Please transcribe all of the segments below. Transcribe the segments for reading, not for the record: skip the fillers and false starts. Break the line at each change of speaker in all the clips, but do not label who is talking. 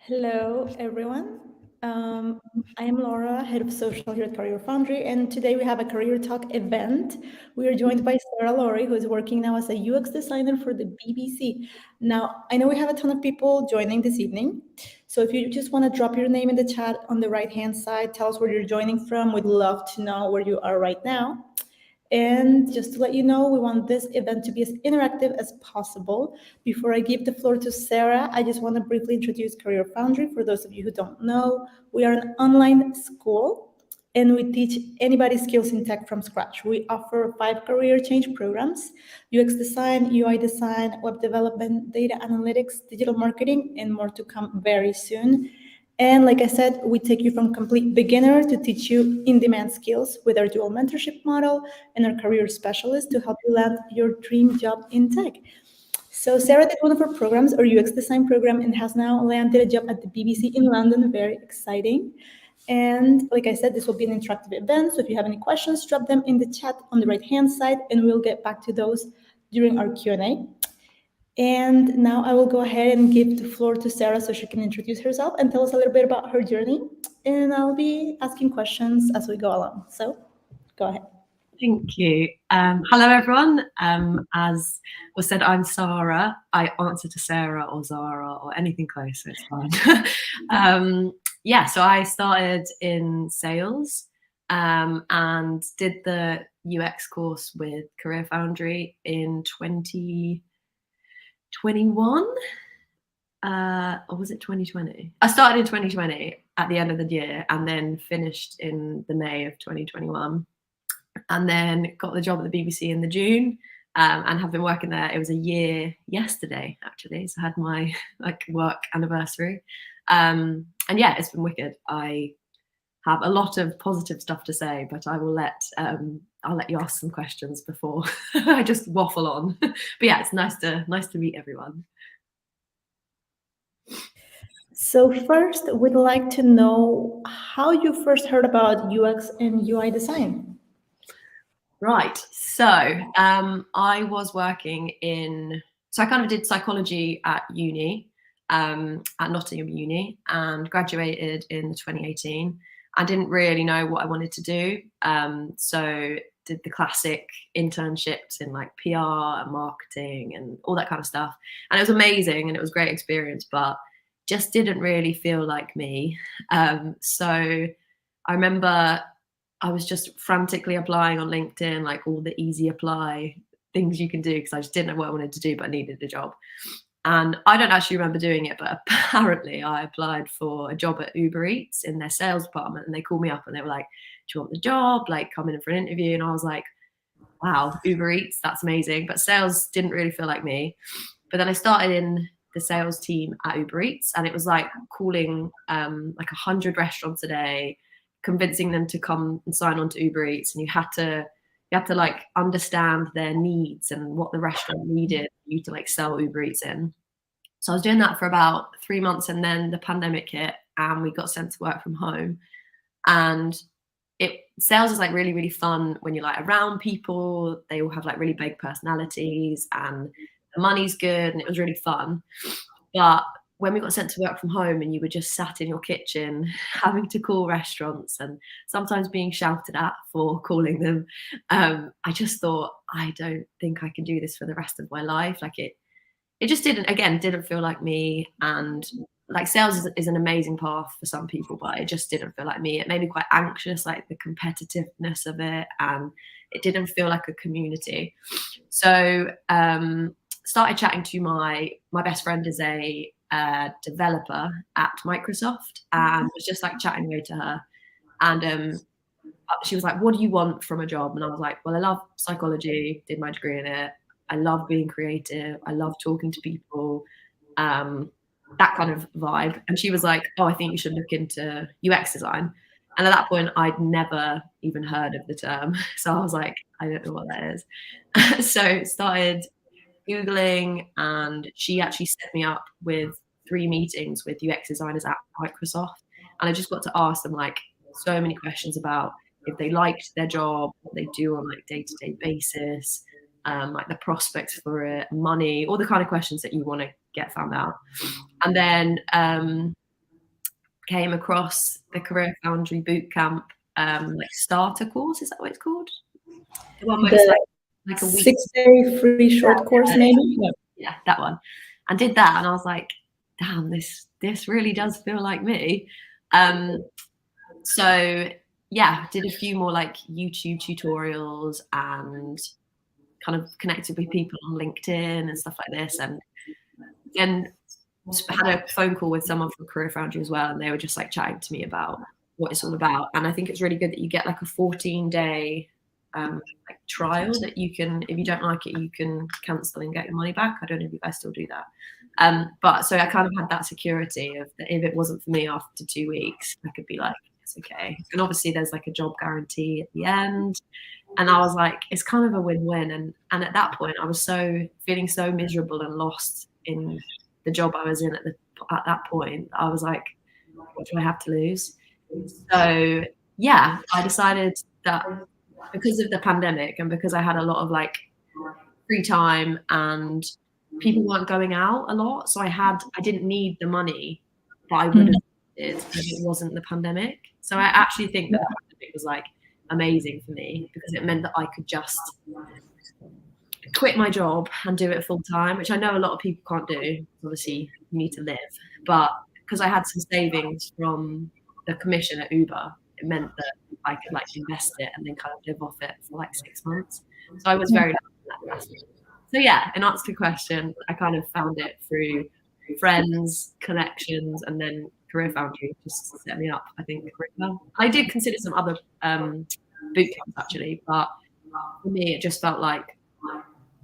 Hello, everyone. I am Laura, head of social here at CareerFoundry, and today we have a Career Talk event. We are joined by Sara Lowry, who is working now as a UX designer for the BBC. Now, I know we have a ton of people joining this evening, so if you just want to drop your name in the chat on the right-hand side, tell us where you're joining from. We'd love to know where you are right now. And just to let you know, we want this event to be as interactive as possible. Before I give the floor to Sarah, I just want to briefly introduce Career Foundry. For those of you who don't know, we are an online school and we teach anybody skills in tech from scratch. We offer 5 career change programs: UX design, UI design, web development, data analytics, digital marketing, and more to come very soon. And like I said, we take you from complete beginner to teach you in-demand skills with our dual mentorship model and our career specialist to help you land your dream job in tech. So Sarah did one of our programs, our UX design program, and has now landed a job at the BBC in London. Very exciting. And like I said, this will be an interactive event. So if you have any questions, drop them in the chat on the right-hand side, and we'll get back to those during our Q&A. And now I will go ahead and give the floor to Sarah so she can introduce herself and tell us a little bit about her journey. And I'll be asking questions as we go along. So go ahead.
Thank you. Hello, everyone. As was said, I'm Sara. I answer to Sarah or Zara or anything close, so it's fine. So I started in sales and did the UX course with CareerFoundry in 2021. Or was it 2020? I started in 2020 at the end of the year and then finished in the May of 2021. And then got the job at the BBC in the June and have been working there. It was a year yesterday, actually. So I had my work anniversary. And yeah, it's been wicked. I have a lot of positive stuff to say, but I will I'll let you ask some questions before I just waffle on. But yeah, it's nice to meet everyone.
So first, we'd like to know how you first heard about UX and UI design.
Right. So I was working so I kind of did psychology at uni, at Nottingham Uni, and graduated in 2018. I didn't really know what I wanted to do. So did the classic internships in like PR and marketing and all that kind of stuff. And it was amazing and it was a great experience, but just didn't really feel like me. So I remember I was just frantically applying on LinkedIn, like all the easy apply things you can do, because I just didn't know what I wanted to do, but I needed a job. And I don't actually remember doing it, but apparently I applied for a job at Uber Eats in their sales department, and they called me up and they were like, do you want the job? Like, come in for an interview. And I was like, wow, Uber Eats, that's amazing. But sales didn't really feel like me. But then I started in the sales team at Uber Eats, and it was like calling like 100 restaurants a day, convincing them to come and sign on to Uber Eats, and you had to like understand their needs and what the restaurant needed for you to like sell Uber Eats in. So I was doing that for about 3 months, and then the pandemic hit and we got sent to work from home. And sales is like really, really fun when you're like around people. They all have like really big personalities and the money's good and it was really fun. But when we got sent to work from home and you were just sat in your kitchen having to call restaurants and sometimes being shouted at for calling them, I just thought, I don't think I can do this for the rest of my life. Like it just didn't feel like me. And like sales is an amazing path for some people, but it just didn't feel like me. It made me quite anxious, like the competitiveness of it, and it didn't feel like a community. So started chatting to my best friend is a developer at Microsoft, and was just like chatting away to her. And she was like, what do you want from a job? And I was like, well, I love psychology, did my degree in it. I love being creative. I love talking to people, that kind of vibe. And she was like, oh, I think you should look into UX design. And at that point, I'd never even heard of the term. So I was like, I don't know what that is. So started Googling, and she actually set me up with 3 meetings with UX designers at Microsoft. And I just got to ask them like so many questions about if they liked their job, what they do on like day-to-day basis, like the prospects for it, money, all the kind of questions that you want to get found out. And then came across the CareerFoundry bootcamp like starter course. Is that what it's called? The one where it's like a week.
6-day free short course, maybe.
Yeah, that one. And did that, and I was like, damn, this really does feel like me. So yeah, did a few more like YouTube tutorials and kind of connected with people on LinkedIn and stuff like this, and then had a phone call with someone from CareerFoundry as well, and they were just like chatting to me about what it's all about. And I think it's really good that you get like a 14-day like trial that you can, if you don't like it, you can cancel and get your money back. I don't know if you guys still do that. But so I kind of had that security of that if it wasn't for me after 2 weeks, I could be like, it's okay. And obviously there's like a job guarantee at the end. And I was like, it's kind of a win-win. And at that point, I was feeling so miserable and lost in the job I was in at that point. I was like, what do I have to lose? So yeah, I decided that because of the pandemic and because I had a lot of like free time and people weren't going out a lot, so I didn't need the money that I would have needed if it wasn't the pandemic. So I actually think that the pandemic was like amazing for me because it meant that I could just quit my job and do it full time, which I know a lot of people can't do. Obviously, you need to live, but because I had some savings from the commission at Uber, it meant that I could like invest it and then kind of live off it for like 6 months. So I was very lucky in that aspect. So yeah, in answer to the question, I kind of found it through friends, connections, and then CareerFoundry just set me up, I think, really well. I did consider some other boot camps actually, but for me, it just felt like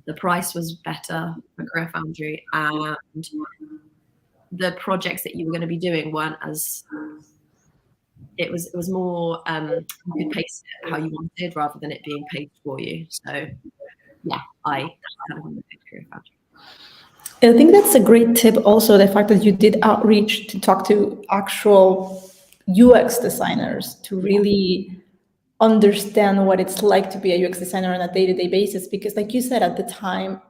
the price was better for CareerFoundry and the projects that you were going to be doing weren't as, it was more, you could pace it how you wanted rather than it being paid for you. So yeah, I kind of wanted to pick CareerFoundry.
I think that's a great tip also, the fact that you did outreach to talk to actual UX designers to really understand what it's like to be a UX designer on a day-to-day basis. Because like you said, at the time,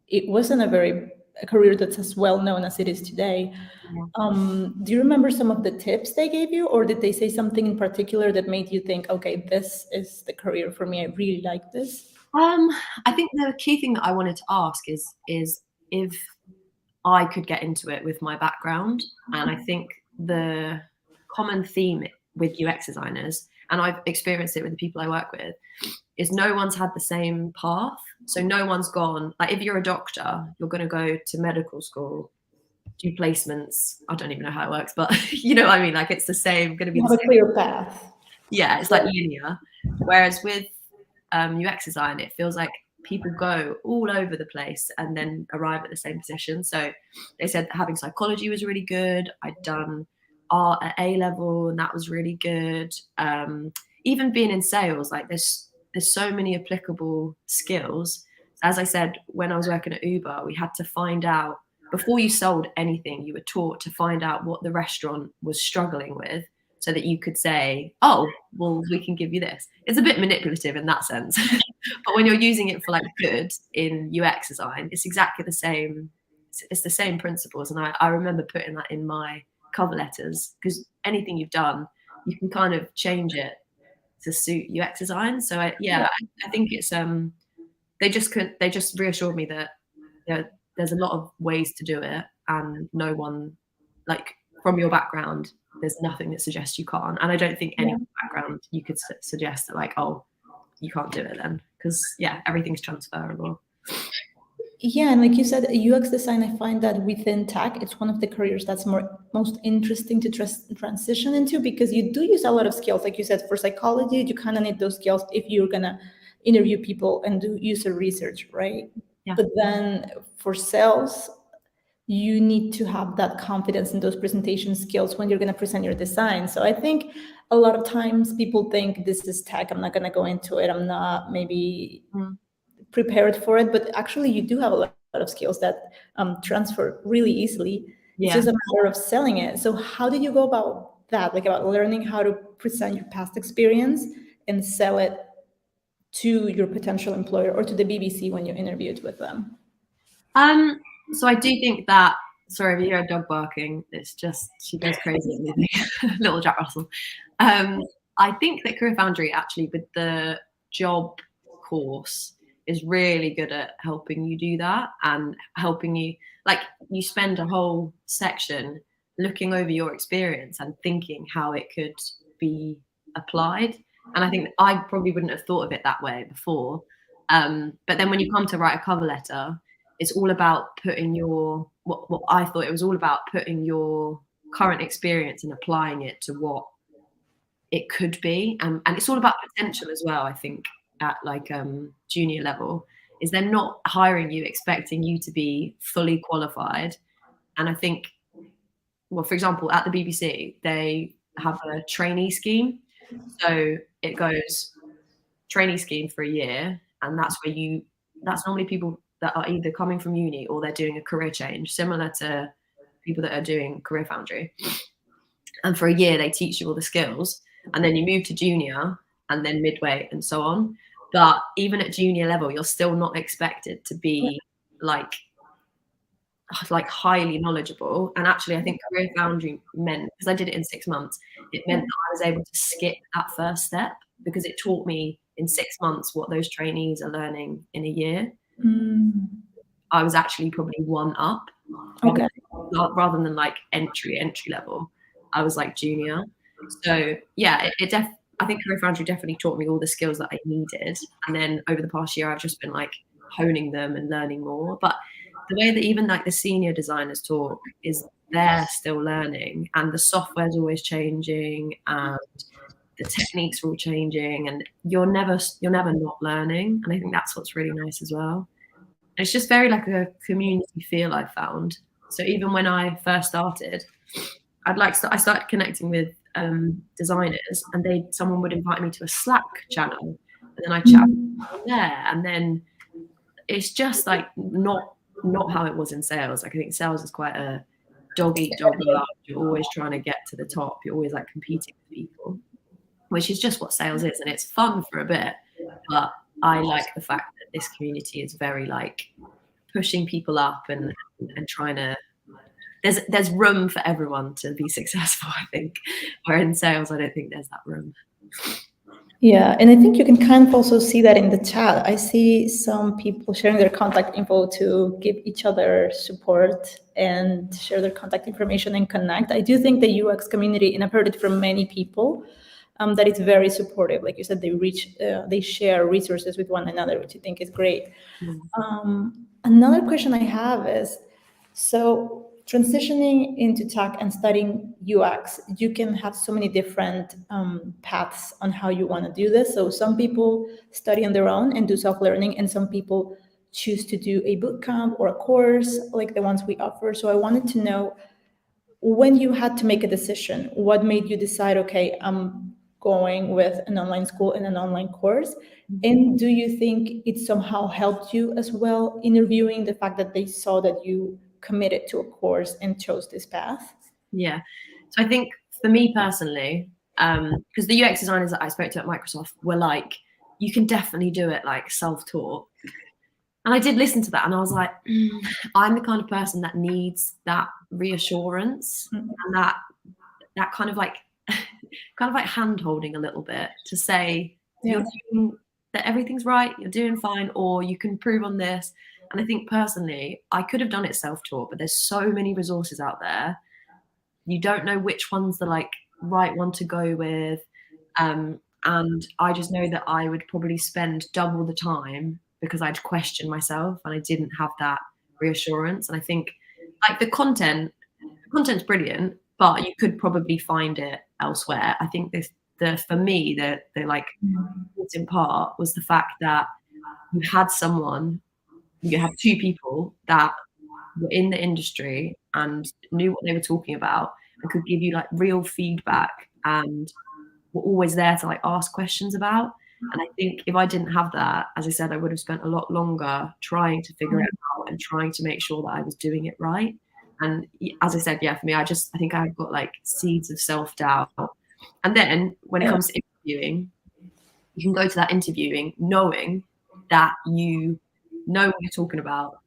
it wasn't a career that's as well known as it is today. Do you remember some of the tips they gave you, or did they say something in particular that made you think, okay, this is the career for me, I really like this?
I think the key thing that I wanted to ask is if I could get into it with my background. And I think the common theme with UX designers, and I've experienced it with the people I work with, is no one's had the same path. So no one's gone, like if you're a doctor, you're going to go to medical school, do placements. I don't even know how it works, but you know what I mean? Like it's the same, going to be
You
the
have
same.
a clear path.
Yeah, it's like linear. Whereas with UX design, it feels like people go all over the place and then arrive at the same position. So they said that having psychology was really good. I'd done art at A level and that was really good. Even being in sales, like there's so many applicable skills. As I said, when I was working at Uber, we had to find out, before you sold anything, you were taught to find out what the restaurant was struggling with so that you could say, oh, well, we can give you this. It's a bit manipulative in that sense. But when you're using it for like good in UX design, it's exactly the same. It's the same principles. And I remember putting that in my cover letters because anything you've done, you can kind of change it to suit UX design. So I think it's, they just reassured me that there's a lot of ways to do it and no one, like from your background, there's nothing that suggests you can't. And I don't think any background you could suggest that like, oh, you can't do it then. Because yeah, everything's transferable.
Yeah, and like you said, UX design, I find that within tech, it's one of the careers that's most interesting to transition into because you do use a lot of skills. Like you said, for psychology, you kind of need those skills if you're going to interview people and do user research, right?
Yeah.
But then for sales, you need to have that confidence in those presentation skills when you're going to present your design. So I think a lot of times people think this is tech, I'm not going to go into it, I'm not maybe prepared for it, but actually you do have a lot of skills that transfer really easily. It's just a matter of selling it. So how did you go about that, like about learning how to present your past experience and sell it to your potential employer or to the BBC when you interviewed with them?
So I do think that Sorry, if you hear a dog barking, it's just, she goes crazy at me. Little Jack Russell. I think that CareerFoundry actually, with the job course, is really good at helping you do that and helping you, like, you spend a whole section looking over your experience and thinking how it could be applied. And I think I probably wouldn't have thought of it that way before. But then when you come to write a cover letter, it's all about putting your, what I thought it was all about putting your current experience and applying it to what it could be. And it's all about potential as well, I think, at like junior level, is they're not hiring you expecting you to be fully qualified. And I think, well, for example, at the BBC, they have a trainee scheme. So it goes trainee scheme for a year, and that's where that's normally people that are either coming from uni or they're doing a career change, similar to people that are doing CareerFoundry. And for a year, they teach you all the skills, and then you move to junior and then midway and so on. But even at junior level, you're still not expected to be like highly knowledgeable. And actually, I think CareerFoundry meant, because I did it in 6 months, it meant that I was able to skip that first step, because it taught me in 6 months what those trainees are learning in a year. I was actually probably one up,
Okay.
rather than like entry level. I was like junior. So yeah, I think CareerFoundry definitely taught me all the skills that I needed. And then over the past year, I've just been like honing them and learning more. But the way that even like the senior designers talk is they're still learning, and the software's always changing, and the techniques are all changing, and you're never not learning. And I think that's what's really nice as well. It's just very like a community feel I found. So even when I first started, I started connecting with designers, and someone would invite me to a Slack channel, and then I chat there, and then it's just like not how it was in sales. Like I think sales is quite a dog eat dog life. You're always trying to get to the top. You're always like competing with people, which is just what sales is, and it's fun for a bit. But I like the fact that this community is very like pushing people up and trying to. There's room for everyone to be successful, I think. Where in sales, I don't think there's that room.
Yeah, and I think you can kind of also see that in the chat. I see some people sharing their contact info to give each other support and share their contact information and connect. I do think the UX community, and I've heard it from many people, that it's very supportive. Like you said, they share resources with one another, which I think is great. Another question I have is, so transitioning into tech and studying UX, you can have so many different paths on how you want to do this. So some people study on their own and do self-learning, and some people choose to do a bootcamp or a course like the ones we offer. So I wanted to know, when you had to make a decision, what made you decide, okay, I'm going with an online school and an online course? And do you think it somehow helped you as well, interviewing, the fact that they saw that you committed to a course and chose this path?
Yeah. So I think for me personally, because the UX designers that I spoke to at Microsoft were like, you can definitely do it like self-taught. And I did listen to that, and I was like, I'm the kind of person that needs that reassurance and that kind of like hand holding a little bit to say, you're doing, that everything's right, you're doing fine, or you can improve on this. And I think personally, I could have done it self-taught, but there's so many resources out there. You don't know which one's the like right one to go with. And I just know that I would probably spend double the time because I'd question myself and I didn't have that reassurance. And I think like the content's brilliant, but you could probably find it elsewhere. I think for me, the like important part was the fact that you had two people that were in the industry and knew what they were talking about and could give you like real feedback and were always there to like ask questions about. And I think if I didn't have that, as I said, I would have spent a lot longer trying to figure it out and trying to make sure that I was doing it right. And as I said, for me, I think I've got like seeds of self-doubt. And then when it comes to interviewing, you can go to that interviewing knowing that you know what you're talking about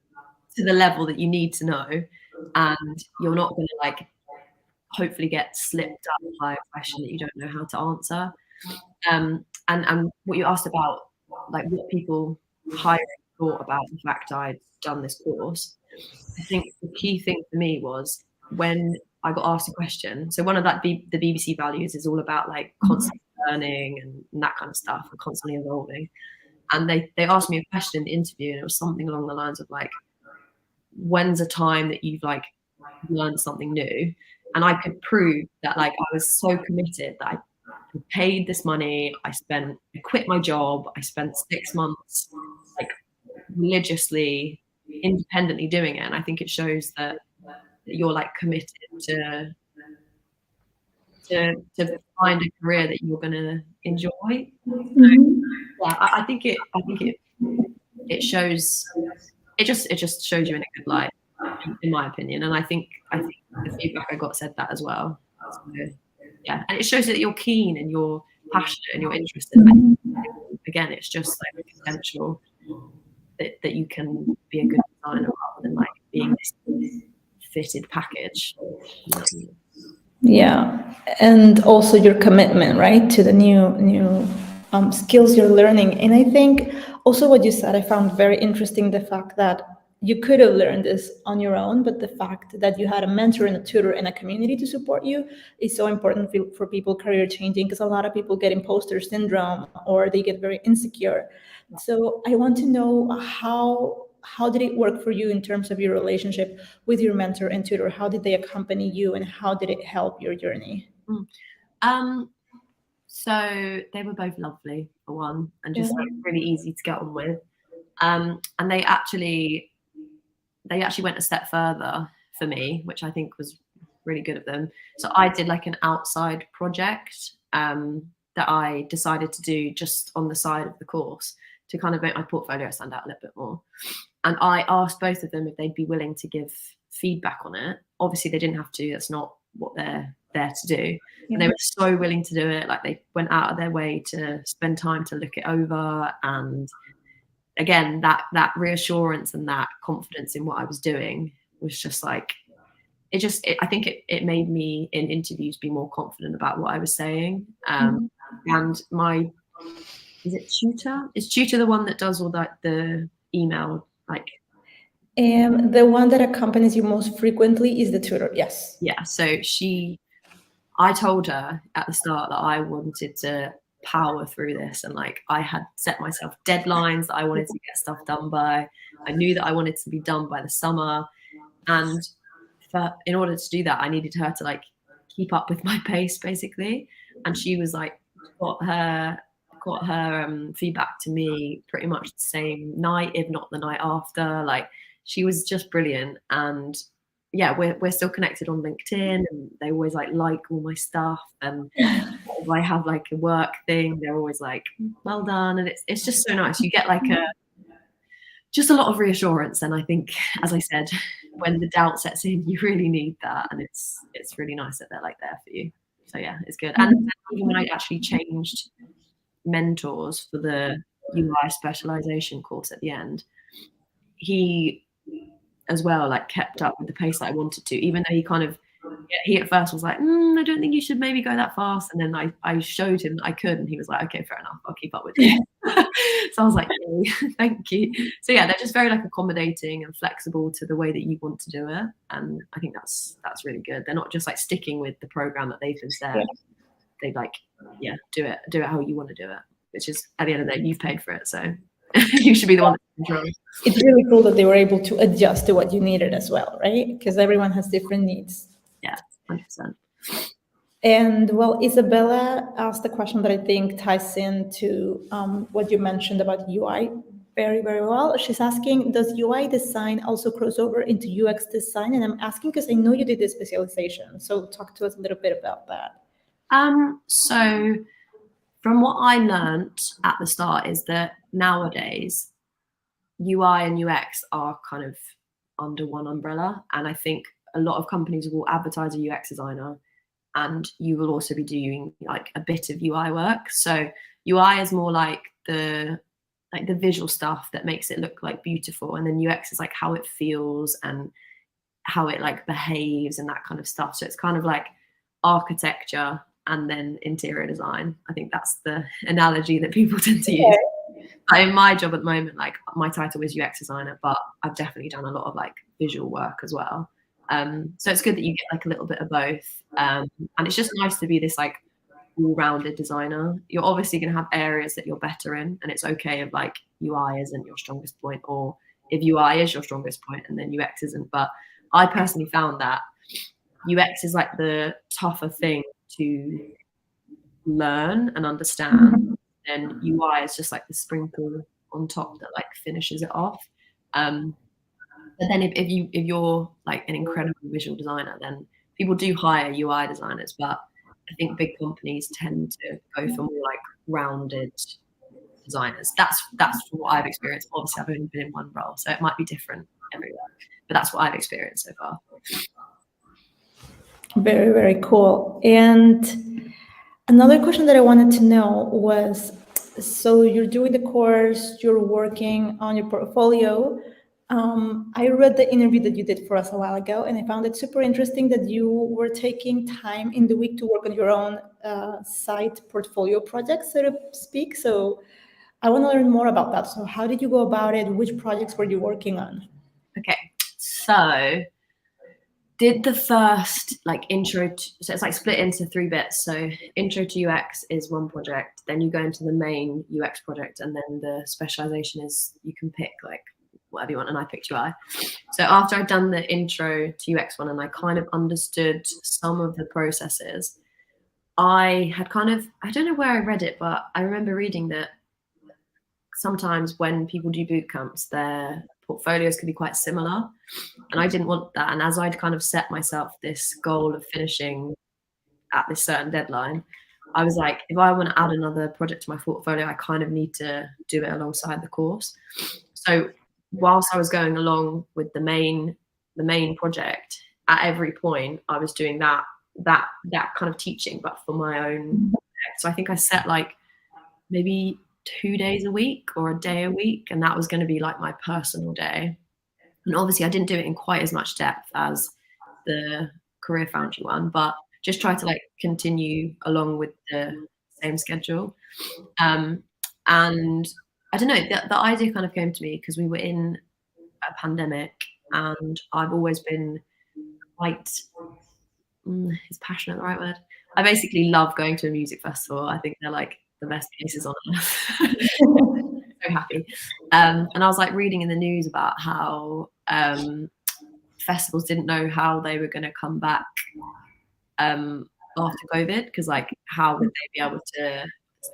to the level that you need to know. and you're not going to like hopefully get slipped up by a question that you don't know how to answer. And what you asked about, like what people hiring thought about the fact I'd done this course, I think the key thing for me was when I got asked a question. So one of that the BBC values is all about like constant learning and that kind of stuff, and constantly evolving. And they asked me a question in the interview, and it was something along the lines of like, when's a time that you've like learned something new? And I could prove that like I was so committed that I paid this money, I quit my job, I spent 6 months like religiously, independently doing it. And I think it shows that you're like committed to find a career that you're gonna enjoy.
Mhm.
Yeah, I think it shows, it just shows you in a good light, in my opinion. And I think the feedback I got said that as well. So, yeah, and it shows that you're keen and you're passionate and you're interested.
Mhm.
Again, it's just like the potential that you can be a good designer rather than like being this fitted package.
Yeah, and also your commitment, right, to the new skills you're learning. And I think also what you said, I found very interesting the fact that you could have learned this on your own, but the fact that you had a mentor and a tutor and a community to support you is so important for people career changing, because a lot of people get imposter syndrome or they get very insecure. So I want to know how did it work for you in terms of your relationship with your mentor and tutor? How did they accompany you, and how did it help your journey?
Um, so they were both lovely for one, and just like really easy to get on with. And they actually went a step further for me, which I think was really good of them. So I did like an outside project that I decided to do just on the side of the course to kind of make my portfolio stand out a little bit more. And I asked both of them if they'd be willing to give feedback on it. Obviously, they didn't have to. That's not what they're there to do. And they were so willing to do it. Like they went out of their way to spend time to look it over. And again, that reassurance and that confidence in what I was doing was just like, I think it made me in interviews be more confident about what I was saying. And is it tutor? Is tutor the one that does all that, the email, like?
And the one that accompanies you most frequently is the tutor, yes.
Yeah, so I told her at the start that I wanted to power through this, and like I had set myself deadlines that I wanted to get stuff done by. I knew that I wanted to be done by the summer, and in order to do that, I needed her to like keep up with my pace, basically. And she was like, got her feedback to me pretty much the same night, if not the night after. Like she was just brilliant. And yeah, we're still connected on LinkedIn, and they always like all my stuff. And if I have like a work thing, they're always like, well done. And it's just so nice. You get like just a lot of reassurance. And I think, as I said, when the doubt sets in, you really need that. And it's really nice that they're like there for you. So yeah, it's good. And even when I actually changed mentors for the UI specialization course at the end, he as well like kept up with the pace that I wanted to, even though he at first was like, I don't think you should maybe go that fast. And then I showed him that I could, and he was like, okay, fair enough, I'll keep up with you. So I was like, yay, thank you. So yeah, they're just very like accommodating and flexible to the way that you want to do it. And I think that's really good. They're not just like sticking with the program that they've been set. They like, yeah, do it how you want to do it, which is at the end of the day, you've paid for it. So you should be the one that controls.
It's really cool that they were able to adjust to what you needed as well, right? Because everyone has different needs.
Yeah, 100%.
And well, Isabella asked a question that I think ties into what you mentioned about UI very, very well. She's asking, does UI design also cross over into UX design? And I'm asking because I know you did this specialization. So talk to us a little bit about that.
So from what I learned at the start is that nowadays UI and UX are kind of under one umbrella. And I think a lot of companies will advertise a UX designer, and you will also be doing like a bit of UI work. So UI is more like the visual stuff that makes it look like beautiful, and then UX is like how it feels and how it like behaves and that kind of stuff. So it's kind of like architecture and then interior design. I think that's the analogy that people tend to use. But in my job at the moment, like my title is UX designer, but I've definitely done a lot of like visual work as well. So it's good that you get like a little bit of both. And it's just nice to be this like all-rounded designer. You're obviously going to have areas that you're better in, and it's okay if like UI isn't your strongest point, or if UI is your strongest point and then UX isn't. But I personally found that UX is like the tougher thing to learn and understand, and UI is just like the sprinkle on top that like finishes it off. But then if you're like an incredible visual designer, then people do hire UI designers, but I think big companies tend to go for more like rounded designers. That's what I've experienced. Obviously, I've only been in one role, so it might be different everywhere, but that's what I've experienced so far.
Very, very cool. And another question that I wanted to know was, so you're doing the course, you're working on your portfolio. I read the interview that you did for us a while ago, and I found it super interesting that you were taking time in the week to work on your own side portfolio projects, so to speak. So I want to learn more about that. So how did you go about it? Which projects were you working on?
Okay, so did the first like intro to, so it's like split into 3 bits. So intro to UX is one project, then you go into the main UX project, and then the specialization is you can pick like whatever you want, and I picked UI. So after I'd done the intro to UX one and I kind of understood some of the processes, I had kind of, I don't know where I read it, but I remember reading that sometimes when people do boot camps, their portfolios can be quite similar, and I didn't want that. And as I'd kind of set myself this goal of finishing at this certain deadline, I was like, if I want to add another project to my portfolio, I kind of need to do it alongside the course. So whilst I was going along with the main project, at every point I was doing that kind of teaching, but for my own project. So I think I set like maybe 2 days a week or a day a week, and that was going to be like my personal day. And obviously I didn't do it in quite as much depth as the CareerFoundry one, but just try to like continue along with the same schedule. And I don't know, the idea kind of came to me because we were in a pandemic, and I've always been quite, is passionate the right word? I basically love going to a music festival. I think they're like the best places on earth. So happy. And I was like reading in the news about how festivals didn't know how they were going to come back after COVID, because like how would they be able to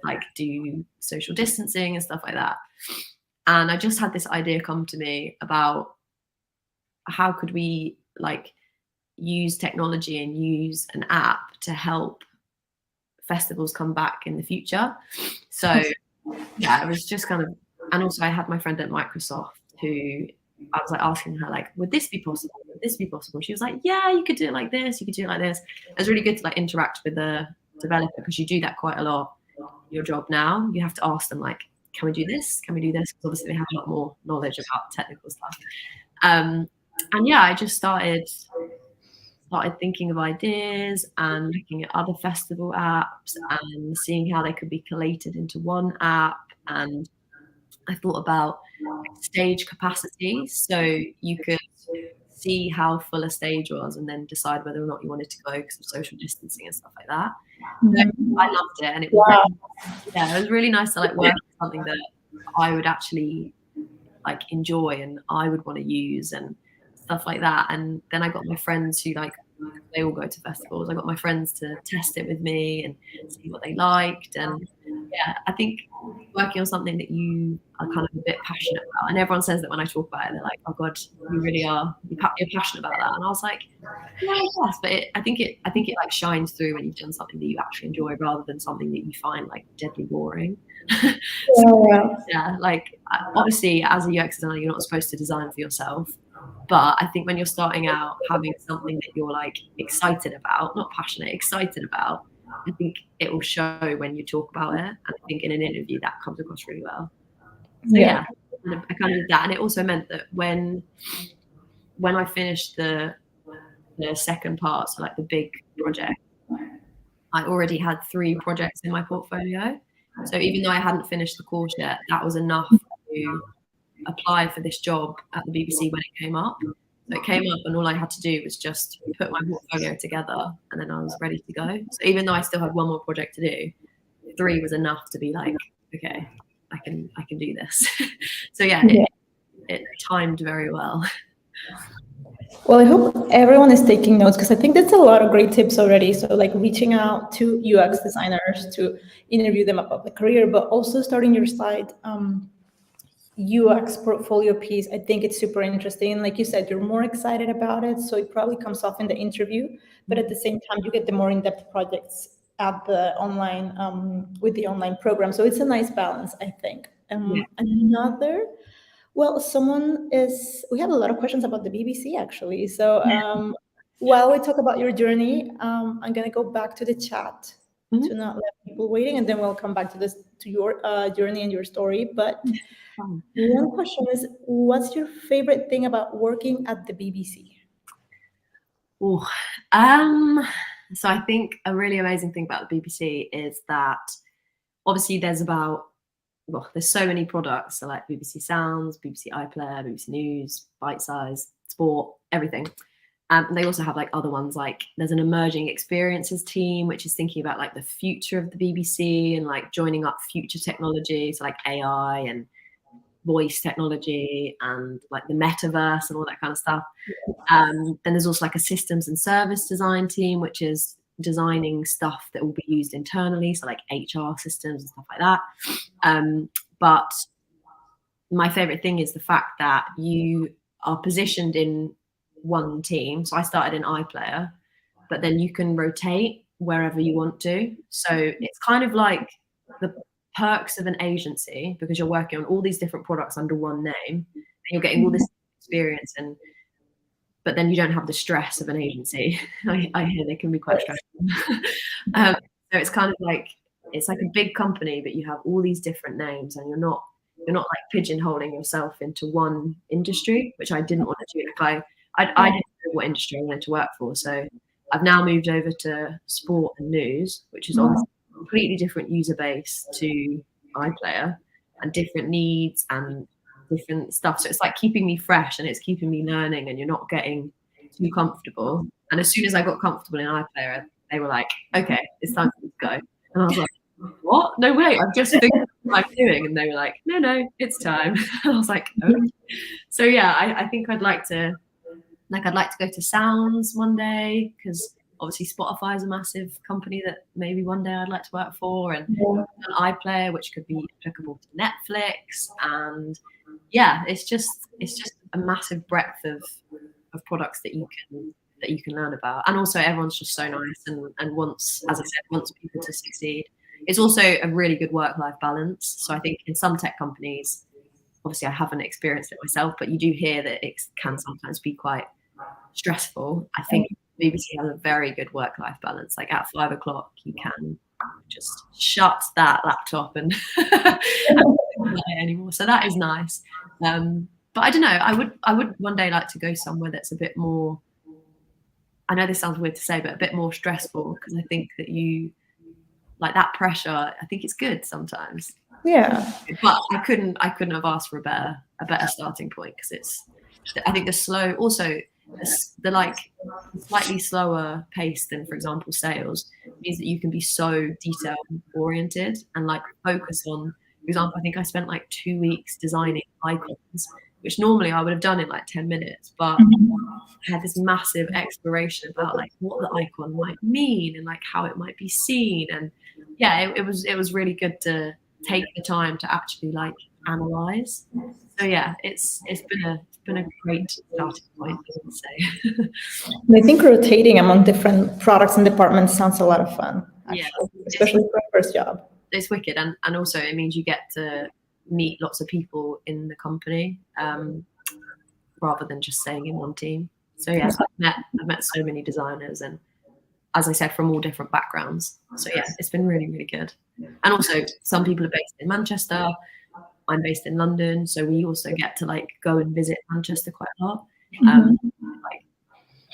like do social distancing and stuff like that. And I just had this idea come to me about how could we like use technology and use an app to help festivals come back in the future. So yeah, it was just kind of, and also I had my friend at Microsoft who I was like asking her like, would this be possible? Would this be possible? She was like, yeah, you could do it like this. You could do it like this. It was really good to like interact with the developer, because you do that quite a lot in your job now. You have to ask them like, can we do this? Can we do this? Because obviously they have a lot more knowledge about technical stuff. And yeah, I just started thinking of ideas and looking at other festival apps and seeing how they could be collated into one app. And I thought about stage capacity, so you could see how full a stage was and then decide whether or not you wanted to go because of social distancing and stuff like that. So I loved it, and it was it was really nice to like work on something that I would actually like enjoy and I would want to use and stuff like that. And then I got my friends who like, they all go to festivals. I got my friends to test it with me and see what they liked. And yeah, I think working on something that you are kind of a bit passionate about, and everyone says that when I talk about it, they're like, oh God, you really are, you're passionate about that. And I was like, yeah, yes, but I think it like shines through when you've done something that you actually enjoy rather than something that you find like deadly boring. So, yeah, like obviously as a UX designer, you're not supposed to design for yourself. But I think when you're starting out, having something that you're like excited about, not passionate, excited about, I think it will show when you talk about it. And I think in an interview that comes across really well. So yeah, I kind of did that. And it also meant that when I finished the the second part, so like the big project, I already had 3 projects in my portfolio. So even though I hadn't finished the course yet, that was enough to apply for this job at the BBC when it came up. So it came up and all I had to do was just put my portfolio together and then I was ready to go. So even though I still had 1 more project to do, 3 was enough to be like, okay, I can do this. So yeah, it timed very well.
Well, I hope everyone is taking notes because I think that's a lot of great tips already. So like reaching out to UX designers to interview them about the career, but also starting your slide UX portfolio piece. I think it's super interesting. Like you said, you're more excited about it, so it probably comes off in the interview, but at the same time, you get the more in-depth projects at the online with the online program. So it's a nice balance, I think. Another. Well, we have a lot of questions about the BBC actually. So while we talk about your journey, I'm going to go back to the chat to not let people waiting, and then we'll come back to your journey and your story. But one question is, what's your favorite thing about working at the BBC?
So I think a really amazing thing about the BBC is that obviously there's so many products, so like BBC Sounds, BBC iPlayer, BBC News, Bite Size, Sport, everything. And they also have like other ones, like there's an emerging experiences team, which is thinking about like the future of the BBC and like joining up future technology, so like AI and voice technology and like the metaverse and all that kind of stuff. Then there's also like a systems and service design team, which is designing stuff that will be used internally, so like HR systems and stuff like that. But my favorite thing is the fact that you are positioned in one team. So I started in iPlayer, but then you can rotate wherever you want to. So it's kind of like the perks of an agency, because you're working on all these different products under one name and you're getting all this experience, but then you don't have the stress of an agency. I hear they can be quite stressful. So it's kind of like, it's like a big company, but you have all these different names and you're not like pigeonholing yourself into one industry, which I didn't want to do. Like I didn't know what industry I wanted to work for. So I've now moved over to sport and news, which is obviously a completely different user base to iPlayer and different needs and different stuff. So it's like keeping me fresh and it's keeping me learning, and you're not getting too comfortable. And as soon as I got comfortable in iPlayer, they were like, okay, it's time for you to go. And I was like, what? No way, I've just figured out what I'm doing. And they were like, no, it's time. And I was like, oh. So yeah, I think I'd like to go to Sounds one day, because obviously Spotify is a massive company that maybe one day I'd like to work for, and an iPlayer, which could be applicable to Netflix. And yeah, it's just a massive breadth of products that you can learn about. And also everyone's just so nice and wants, as I said, wants people to succeed. It's also a really good work-life balance. So I think in some tech companies, obviously I haven't experienced it myself, but you do hear that it can sometimes be quite stressful. I think BBC has a very good work-life balance. Like at 5 o'clock, you can just shut that laptop and don't play it anymore. So that is nice. But I don't know. I would one day like to go somewhere that's a bit more. I know this sounds weird to say, but a bit more stressful, because I think that you like that pressure. I think it's good sometimes.
Yeah.
But I couldn't have asked for a better starting point, because I think the like slightly slower pace than, for example, sales means that you can be so detail oriented and like focus on, for example, I think I spent like 2 weeks designing icons, which normally I would have done in like 10 minutes, but I had this massive exploration about like what the icon might mean and like how it might be seen. And yeah, it was really good to take the time to actually like analyze. So yeah, it's been a great starting point, I would say.
I think rotating among different products and departments sounds a lot of fun, actually,
yeah,
especially for a first job.
It's wicked, and also it means you get to meet lots of people in the company, rather than just staying in one team. So yeah, I've met so many designers, and as I said, from all different backgrounds. So yeah, it's been really, really good. And also some people are based in Manchester. I'm based in London, so we also get to like go and visit Manchester quite a lot. Like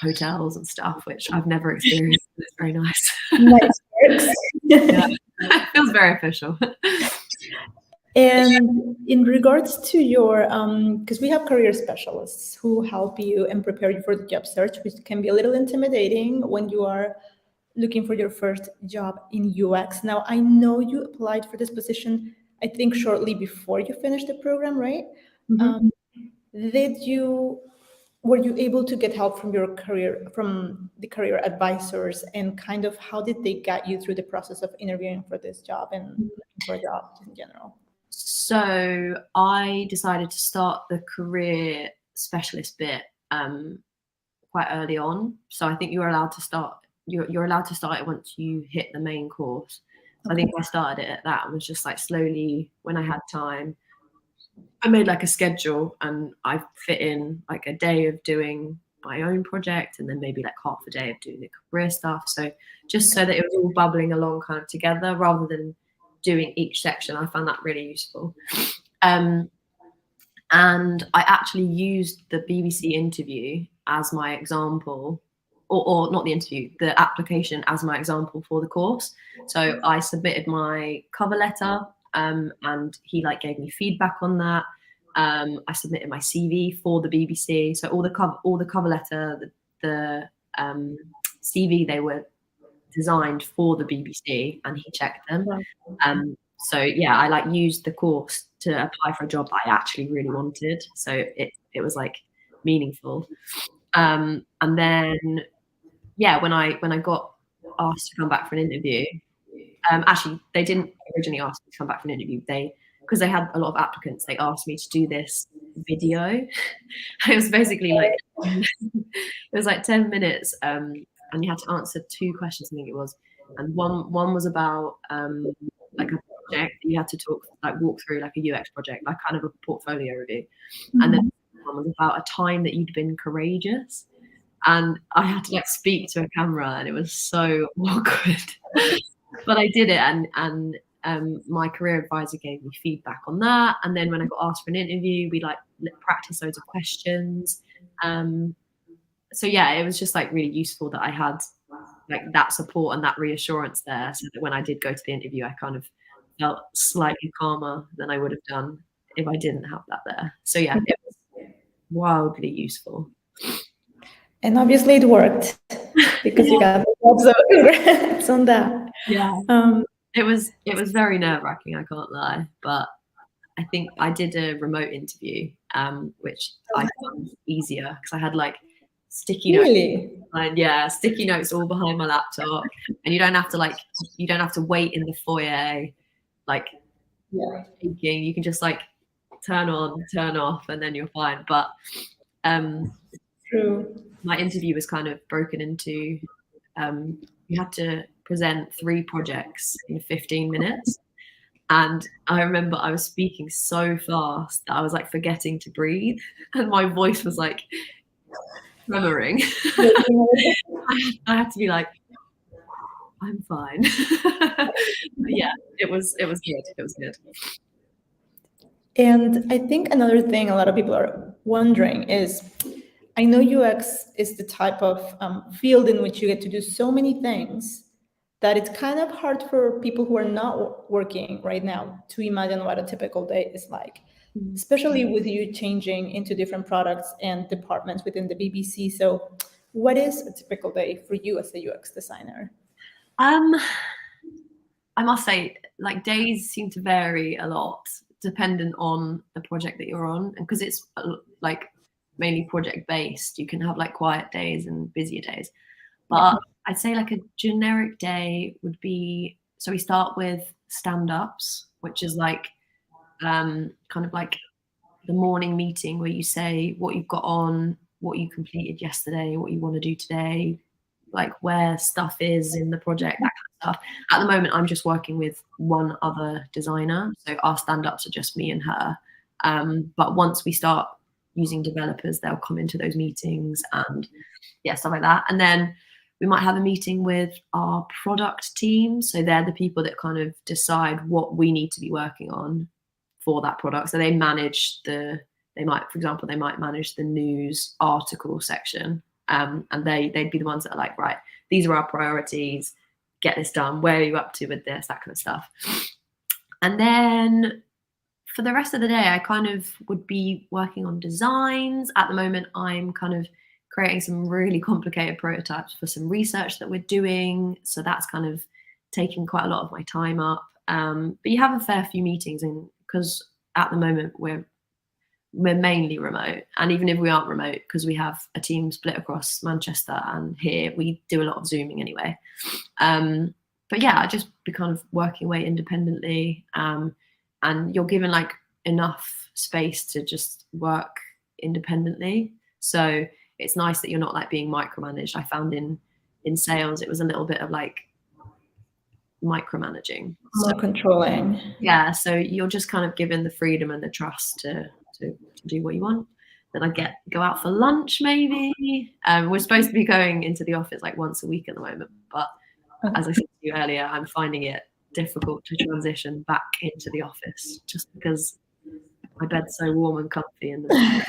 hotels and stuff, which I've never experienced. It's very nice.
Nice works.
Yeah. It feels very official.
And in regards to your, because we have career specialists who help you and prepare you for the job search, which can be a little intimidating when you are looking for your first job in UX. Now, I know you applied for this position, I think shortly before you finished the program, right?
Mm-hmm.
Were you able to get help from the career advisors, and kind of how did they guide you through the process of interviewing for this job and looking for jobs in general?
So I decided to start the career specialist bit quite early on. So I think you're allowed to start it once you hit the main course. So I think I started it at that and was just like slowly, when I had time, I made like a schedule and I fit in like a day of doing my own project and then maybe like half a day of doing the career stuff. So just so that it was all bubbling along kind of together rather than doing each section. I found that really useful. And I actually used the BBC interview as my example, or not the interview, the application as my example for the course. So I submitted my cover letter, and he like gave me feedback on that. I submitted my CV for the BBC. So all the cover letter, the CV, they were designed for the BBC, and he checked them. So yeah, I like used the course to apply for a job that I actually really wanted. So it was like meaningful. And then yeah, when I got asked to come back for an interview, actually they didn't originally ask me to come back for an interview. Because they had a lot of applicants, they asked me to do this video. It was basically like it was like 10 minutes, and you had to answer 2 questions, I think it was. And one was about like a project that you had to walk through, like a UX project, like kind of a portfolio review. And then one was about a time that you'd been courageous. And I had to like speak to a camera, and it was so awkward. But I did it, and my career advisor gave me feedback on that. And then when I got asked for an interview, we like practiced loads of questions. So yeah, it was just like really useful that I had like that support and that reassurance there, so that when I did go to the interview, I kind of felt slightly calmer than I would have done if I didn't have that there. So yeah, it was wildly useful.
And obviously it worked because you got the job, so congrats on that.
Yeah. It was very nerve-wracking, I can't lie, but I think I did a remote interview, which I found easier because I had like sticky notes. Sticky notes all behind my laptop, and you don't have to wait in the foyer, like thinking. You can just like turn on, turn off, and then you're fine. But
True.
My interview was kind of broken into, you had to present 3 projects in 15 minutes. And I remember I was speaking so fast that I was like forgetting to breathe, and my voice was like tremoring. I had to be like, I'm fine. Yeah, it was good. It was good.
And I think another thing a lot of people are wondering is, I know UX is the type of field in which you get to do so many things that it's kind of hard for people who are not working right now to imagine what a typical day is like, especially with you changing into different products and departments within the BBC. So what is a typical day for you as a UX designer?
I must say, like, days seem to vary a lot dependent on the project that you're on, and because it's like mainly project based, you can have like quiet days and busier days. But I'd say like a generic day would be, so we start with stand-ups, which is like kind of like the morning meeting where you say what you've got on, what you completed yesterday, what you want to do today, like where stuff is in the project, that kind of stuff. At the moment, I'm just working with one other designer, so our stand-ups are just me and her. But once we start using developers, they'll come into those meetings and yeah, stuff like that. And then we might have a meeting with our product team. So they're the people that kind of decide what we need to be working on for that product. So they manage for example, they might manage the news article section And they'd be the ones that are like, right, these are our priorities, get this done, where are you up to with this, that kind of stuff. And then for the rest of the day, I kind of would be working on designs. At the moment, I'm kind of creating some really complicated prototypes for some research that we're doing. So that's kind of taking quite a lot of my time up. But you have a fair few meetings, and because at the moment we're mainly remote, and even if we aren't remote, because we have a team split across Manchester and here, we do a lot of Zooming anyway. But yeah, I just be kind of working away independently, and you're given like enough space to just work independently. So it's nice that you're not like being micromanaged. I found in sales, it was a little bit of like micromanaging,
more controlling.
Yeah, so you're just kind of given the freedom and the trust to do what you want. Then I go out for lunch maybe. We're supposed to be going into the office like once a week at the moment, but as I said to you earlier, I'm finding it difficult to transition back into the office just because my bed's so warm and comfy in the morning.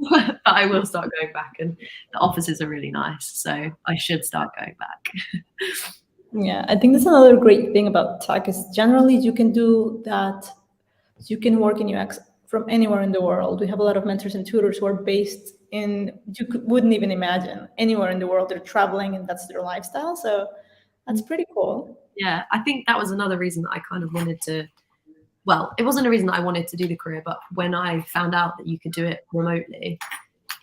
But I will start going back, and the offices are really nice, so I should start going back.
Yeah, I think that's another great thing about tech is generally you can do that. You can work in UX from anywhere in the world. We have a lot of mentors and tutors who are based in, wouldn't even imagine, anywhere in the world. They're traveling and that's their lifestyle. So that's pretty cool.
Yeah, I think that was another reason that I kind of wanted to, well, it wasn't a reason that I wanted to do the career, but when I found out that you could do it remotely,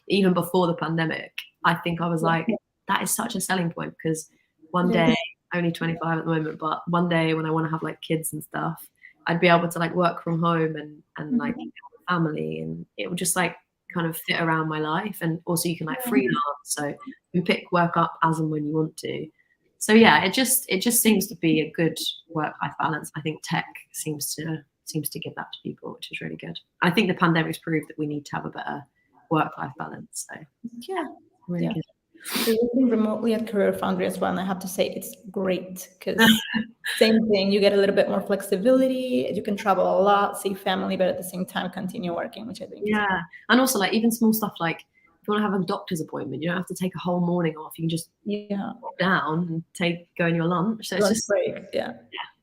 even before the pandemic, I think I was like, that is such a selling point, because one day, only 25 at the moment, but one day when I want to have like kids and stuff, I'd be able to like work from home and like have a family, and it would just like kind of fit around my life. And also you can like freelance, so you pick work up as and when you want to. So yeah, it just seems to be a good work-life balance. I think tech seems to give that to people, which is really good. I think the pandemic's proved that we need to have a better work-life balance. So
yeah,
really good.
So working remotely at CareerFoundry as well, and I have to say it's great because same thing, you get a little bit more flexibility, you can travel a lot, see family, but at the same time continue working, which I think is
great. And also like even small stuff like if you want to have a doctor's appointment, you don't have to take a whole morning off. You can just walk down and go on your lunch. So it's just
break. Yeah,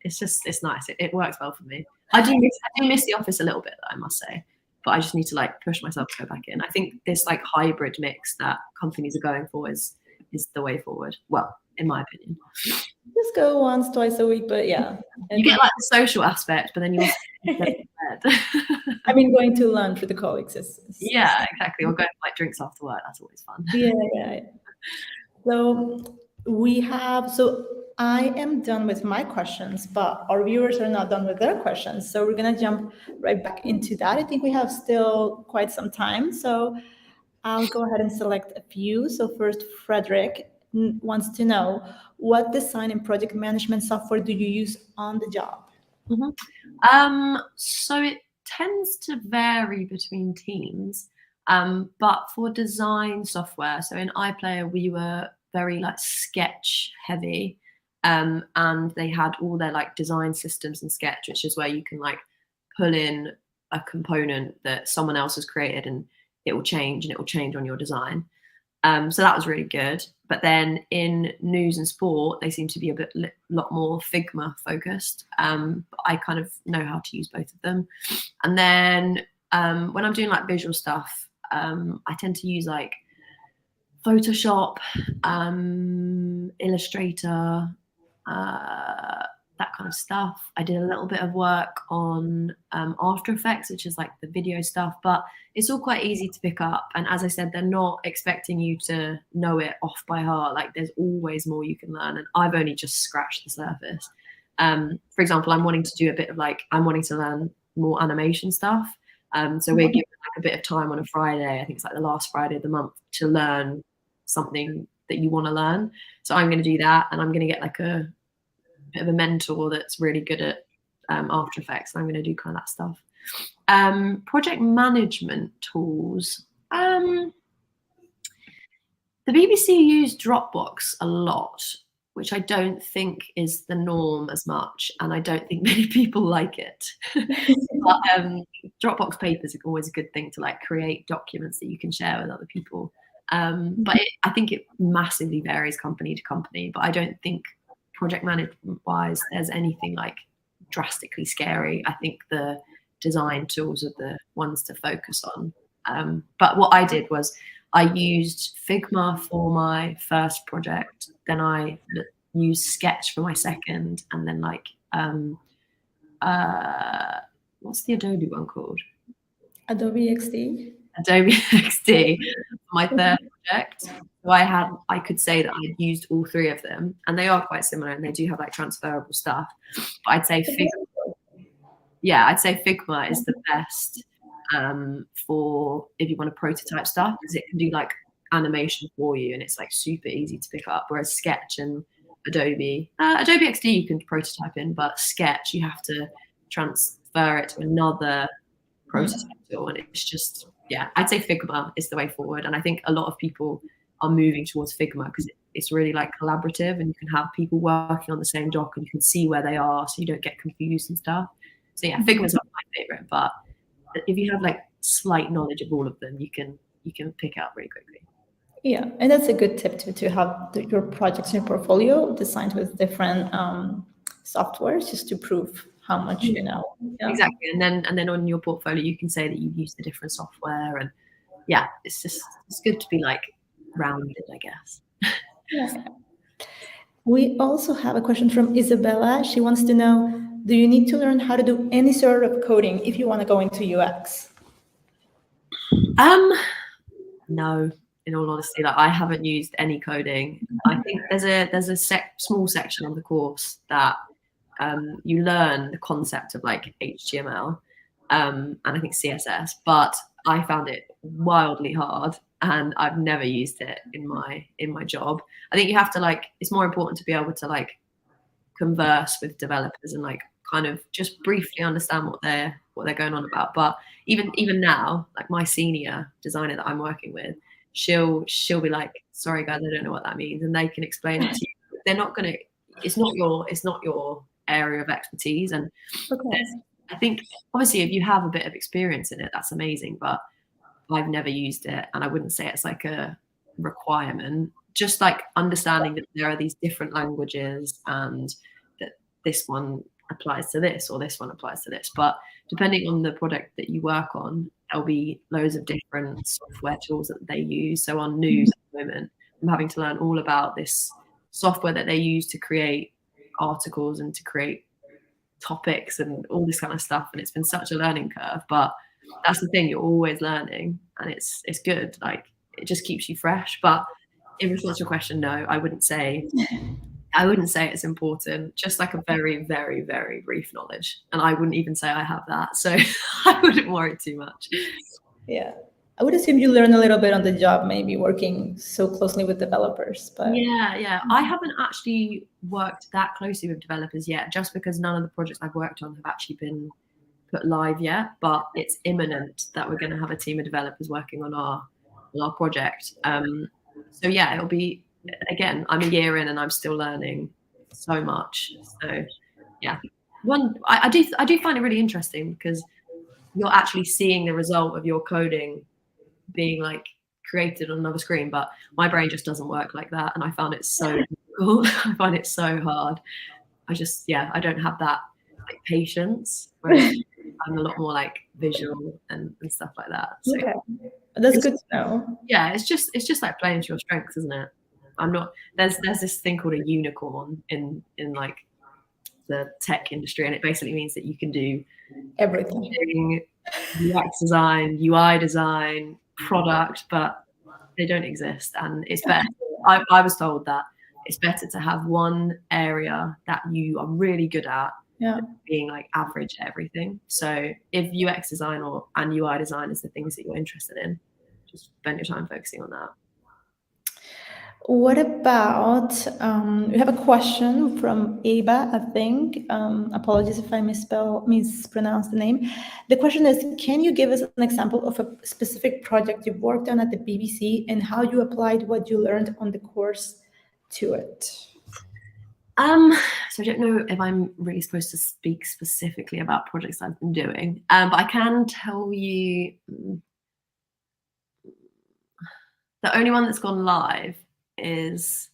it's nice. It works well for me. I do miss the office a little bit, though, I must say. But I just need to like push myself to go back in. I think this like hybrid mix that companies are going for is the way forward. Well, in my opinion.
Just go once, twice a week, but yeah.
You get like the social aspect, but then you also
I mean, going to lunch with the colleagues is
yeah, exactly. Or going for like drinks after work. That's always fun.
Yeah. So I am done with my questions, but our viewers are not done with their questions. So we're going to jump right back into that. I think we have still quite some time. So I'll go ahead and select a few. So first, Frederick wants to know, what design and project management software do you use on the job?
So it tends to vary between teams. But for design software, so in iPlayer, we were very like sketch heavy, and they had all their like design systems in Sketch, which is where you can like pull in a component that someone else has created and it will change, and it will change on your design. So that was really good. But then in news and sport, they seem to be a lot more Figma focused. But I kind of know how to use both of them. And then when I'm doing like visual stuff, I tend to use like Photoshop, Illustrator, that kind of stuff. I did a little bit of work on After Effects, which is like the video stuff, but it's all quite easy to pick up. And as I said, they're not expecting you to know it off by heart. Like there's always more you can learn, and I've only just scratched the surface. For example, I'm wanting to learn more animation stuff. So we're given like a bit of time on a Friday. I think it's like the last Friday of the month to learn something that you want to learn. So I'm going to do that, and I'm going to get like a bit of a mentor that's really good at After Effects. And I'm going to do kind of that stuff. Project management tools. The BBC use Dropbox a lot, which I don't think is the norm as much, and I don't think many people like it. But Dropbox papers are always a good thing to like create documents that you can share with other people. But I think it massively varies company to company. But I don't think project management wise there's anything like drastically scary. I think the design tools are the ones to focus on. But what I did was I used Figma for my first project, then I used Sketch for my second, and then like what's the Adobe one called?
Adobe XD.
Adobe XD for my third project. So I could say that I'd used all three of them, and they are quite similar, and they do have like transferable stuff. But I'd say Figma is the best for if you want to prototype stuff, because it can do like animation for you, and it's like super easy to pick up. Whereas Sketch and Adobe XD you can prototype in, but Sketch you have to transfer it to another prototype tool, and it's just, yeah, I'd say Figma is the way forward. And I think a lot of people are moving towards Figma because it's really like collaborative, and you can have people working on the same doc and you can see where they are, so you don't get confused and stuff. So yeah, Figma's not my favorite, but if you have like slight knowledge of all of them, you can pick it up really quickly.
Yeah, and that's a good tip to have your projects in your portfolio designed with different softwares, just to prove how much you know. Yeah.
Exactly, and then on your portfolio you can say that you've used the different software, and yeah, it's good to be like rounded, I guess.
Yeah. We also have a question from Isabella. She wants to know, do you need to learn how to do any sort of coding if you want to go into UX?
No, in all honesty, like I haven't used any coding. I think there's a small section of the course that you learn the concept of like HTML and I think CSS, but I found it wildly hard, and I've never used it in my job. I think you have to like, it's more important to be able to like converse with developers and like kind of just briefly understand what they're going on about. But even now, like my senior designer that I'm working with, she'll be like, sorry guys, I don't know what that means, and they can explain it to you. They're not gonna, it's not your area of expertise. And
Okay.
I think obviously if you have a bit of experience in it, that's amazing, but I've never used it, and I wouldn't say it's like a requirement. Just like understanding that there are these different languages and that this one applies to this or this one applies to this. But depending on the product that you work on, there'll be loads of different software tools that they use. So on news at the moment, I'm having to learn all about this software that they use to create articles and to create topics and all this kind of stuff. And it's been such a learning curve, but that's the thing, you're always learning, and it's good. Like it just keeps you fresh. But in response to your question, no, I wouldn't say it's important. Just like a very, very, very brief knowledge, and I wouldn't even say I have that, so I wouldn't worry too much.
Yeah, I would assume you learn a little bit on the job, maybe working so closely with developers. But
yeah, I haven't actually worked that closely with developers yet, just because none of the projects I've worked on have actually been put live yet. But it's imminent that we're going to have a team of developers working on our project. So yeah, it'll be, again, I'm a year in and I'm still learning so much. So yeah, I do find it really interesting because you're actually seeing the result of your coding being like created on another screen, but my brain just doesn't work like that, and I found it so difficult. I find it so hard. I don't have that like patience, whereas I'm a lot more like visual and stuff like that. So
okay, that's good to know.
yeah, it's just like playing to your strengths, isn't it? I'm not, there's this thing called a unicorn in like the tech industry, and it basically means that you can do
Everything.
UX design, UI design, product, but they don't exist. And it's better, I was told that it's better to have one area that you are really good at, than being like average at everything. So if UX design and UI design is the things that you're interested in, just spend your time focusing on that.
What about, we have a question from Ava, I think. Apologies if I mispronounce the name. The question is, can you give us an example of a specific project you've worked on at the BBC and how you applied what you learned on the course to it?
So I don't know if I'm really supposed to speak specifically about projects I've been doing, but I can tell you, The only one that's gone live is,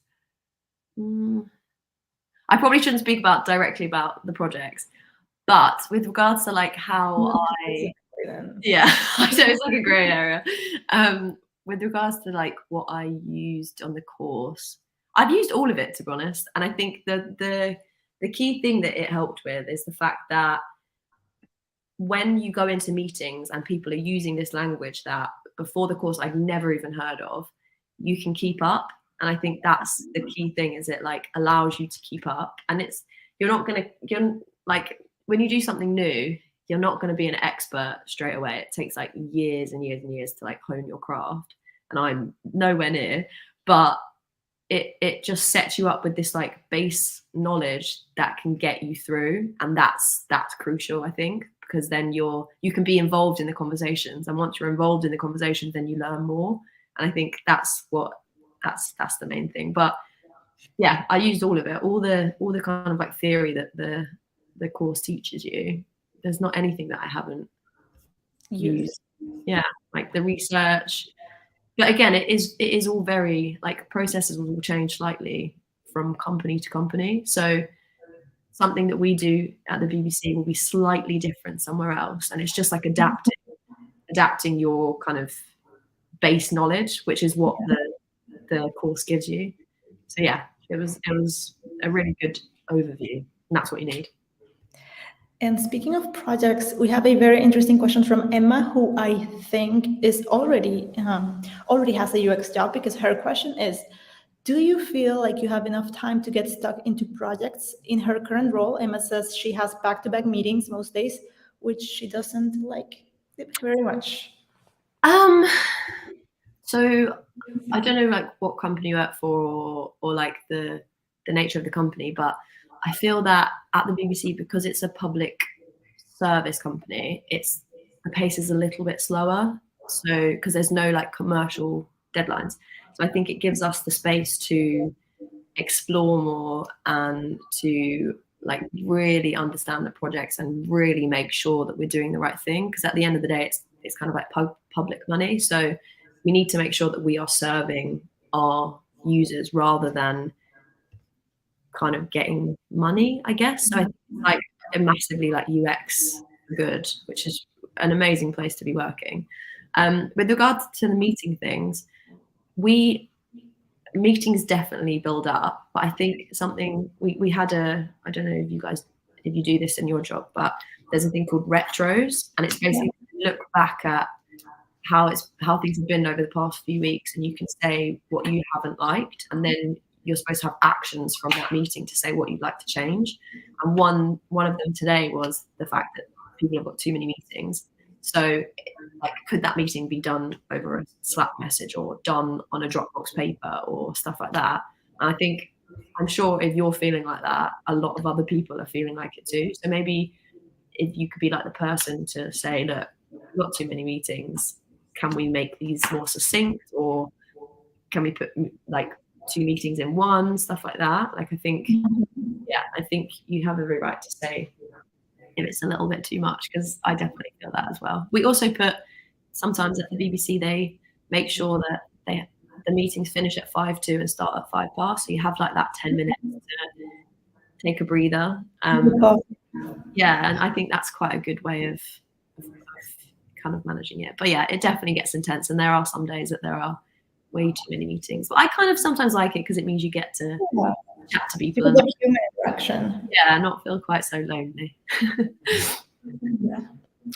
I probably shouldn't speak directly about the projects, but with regards to like how yeah, I know it's like a grey area. With regards to like what I used on the course, I've used all of it, to be honest. And I think the key thing that it helped with is the fact that when you go into meetings and people are using this language that before the course I'd never even heard of, you can keep up. And I think that's the key thing, is it like allows you to keep up. And you're like, when you do something new, you're not going to be an expert straight away. It takes like years and years and years to like hone your craft. And I'm nowhere near, but it just sets you up with this like base knowledge that can get you through. And that's crucial, I think, because then you can be involved in the conversations. And once you're involved in the conversations, then you learn more. And I think that's the main thing. But yeah, I used all of it, all the kind of like theory that the course teaches you. There's not anything that I haven't used. Yeah, like the research. But again, it is all very like processes will change slightly from company to company. So something that we do at the BBC will be slightly different somewhere else, and it's just like adapting your kind of base knowledge, which is what the course gives you. So yeah, it was a really good overview, and that's what you need.
And speaking of projects, we have a very interesting question from Emma, who I think is already has a UX job, because her question is, do you feel like you have enough time to get stuck into projects? In her current role, Emma says she has back-to-back meetings most days, which she doesn't like very much.
So I don't know like what company you work for or like the nature of the company, but I feel that at the BBC, because it's a public service company, the pace is a little bit slower. So because there's no like commercial deadlines. So I think it gives us the space to explore more and to like really understand the projects and really make sure that we're doing the right thing. Because at the end of the day, it's kind of like public money. So we need to make sure that we are serving our users rather than kind of getting money, I guess. So I think like a massively like UX good, which is an amazing place to be working. With regard to the meeting things, meetings definitely build up, but I think something we had I don't know if you do this in your job, but there's a thing called retros, and it's basically look back at how things have been over the past few weeks, and you can say what you haven't liked, and then you're supposed to have actions from that meeting to say what you'd like to change. And one of them today was the fact that people have got too many meetings. So like, could that meeting be done over a Slack message or done on a Dropbox paper or stuff like that? And I'm sure if you're feeling like that, a lot of other people are feeling like it too. So maybe if you could be like the person to say, look, we've got too many meetings. Can we make these more succinct, or can we put like 2 meetings in one, stuff like that? Like I think you have every right to say if it's a little bit too much, because I definitely feel that as well. We also put sometimes at the BBC they make sure that the meetings finish at 5:02 and start at 5:05, so you have like that 10 minutes to take a breather. Yeah, and I think that's quite a good way of kind of managing it. But yeah, it definitely gets intense, and there are some days that there are way too many meetings. But I kind of sometimes like it because it means you get to chat to people and
human interaction.
Yeah, not feel quite so lonely.
Yeah,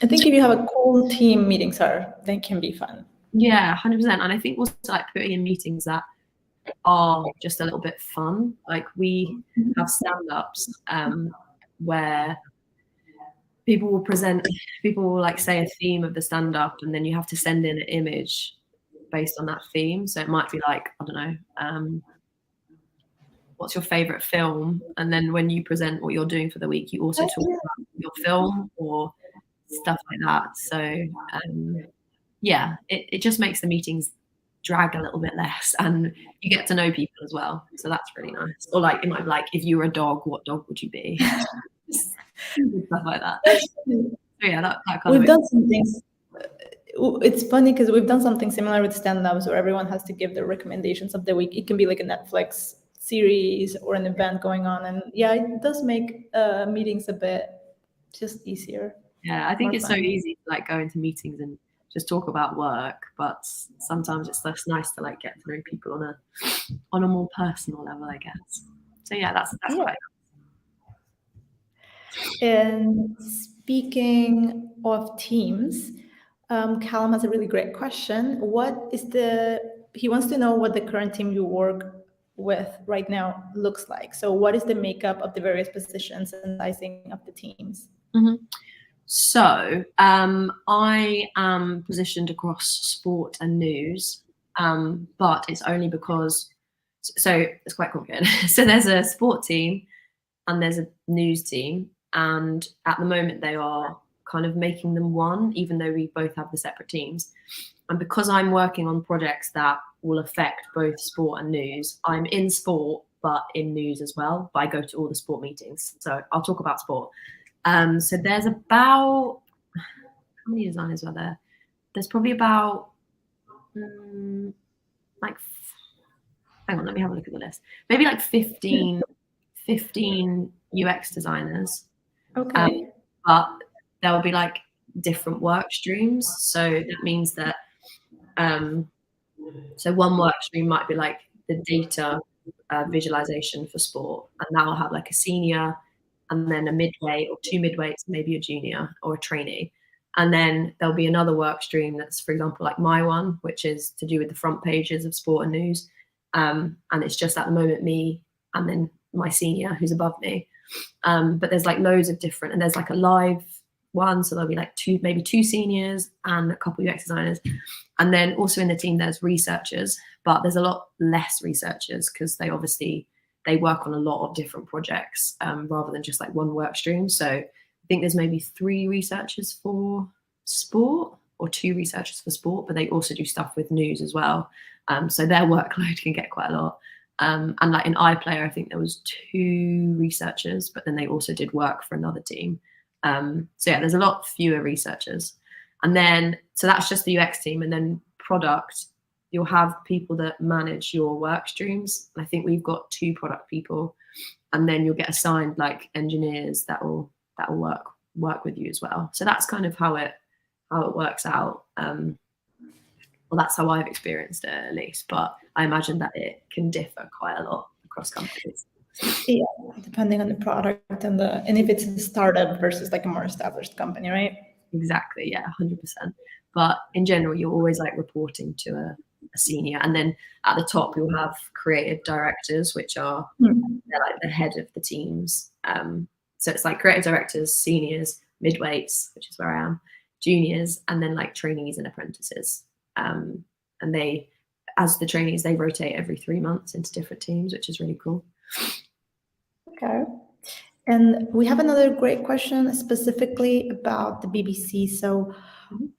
I think if you have a cool team meeting, Sarah, they can be fun.
Yeah, 100%. And I think also like putting in meetings that are just a little bit fun. Like we have stand-ups where people will like say a theme of the stand-up, and then you have to send in an image based on that theme. So it might be like, I don't know, what's your favorite film? And then when you present what you're doing for the week, you also talk about your film or stuff like that. So yeah, it just makes the meetings drag a little bit less, and you get to know people as well. So that's really nice. Or like, it might be like, if you were a dog, what dog would you be? Stuff like that. So yeah, that kind
We've
of
done some things. it's funny because we've done something similar with stand-ups where everyone has to give their recommendations of the week. It can be like a Netflix series or an event going on, and yeah, it does make meetings a bit just easier.
Yeah, I think
More
it's so
fun.
easy to like go into meetings and just talk about work, but sometimes it's less nice to like get to know people on a more personal level, I guess. So yeah, that's
Yeah.
quite.
And speaking of teams, Callum has a really great question. He wants to know what the current team you work with right now looks like. So what is the makeup of the various positions and sizing of the teams?
Mm-hmm. So I am positioned across sport and news, but it's only because, so it's quite complicated. So there's a sport team and there's a news team, and at the moment they are kind of making them one, even though we both have the separate teams. And because I'm working on projects that will affect both sport and news, I'm in sport but in news as well. But I go to all the sport meetings, so I'll talk about sport. So there's about, how many designers are there? There's probably about like, hang on, let me have a look at the list. Maybe like 15 UX designers.
Okay.
But there will be like different work streams. So that means that, so one work stream might be like the data visualization for sport, and that will have like a senior and then a midweight or two midweights, maybe a junior or a trainee. And then there'll be another work stream that's, for example, like my one, which is to do with the front pages of sport and news. And it's just at the moment me and then my senior who's above me. But there's like loads of different, and there's like a live one, so there'll be like maybe two seniors and a couple UX designers. And then also in the team there's researchers, but there's a lot less researchers because they work on a lot of different projects rather than just like one work stream. So I think there's maybe 3 researchers for sport or 2 researchers for sport, but they also do stuff with news as well. So their workload can get quite a lot. And like in iPlayer, I think there was 2 researchers, but then they also did work for another team. So yeah, there's a lot fewer researchers. And then, so that's just the UX team. And then product, you'll have people that manage your work streams. I think we've got 2 product people, and then you'll get assigned like engineers that will work with you as well. So that's kind of how it works out. Well, that's how I've experienced it at least, but I imagine that it can differ quite a lot across companies.
Yeah, depending on the product and if it's a startup versus like a more established company, right?
Exactly, yeah, 100%. But in general, you're always like reporting to a senior, and then at the top you'll have creative directors, which are they're like the head of the teams. So it's like creative directors, seniors, midweights, which is where I am, juniors, and then like trainees and apprentices. And they, as the trainees, they rotate every 3 months into different teams, which is really cool.
Okay. And we have another great question specifically about the BBC. So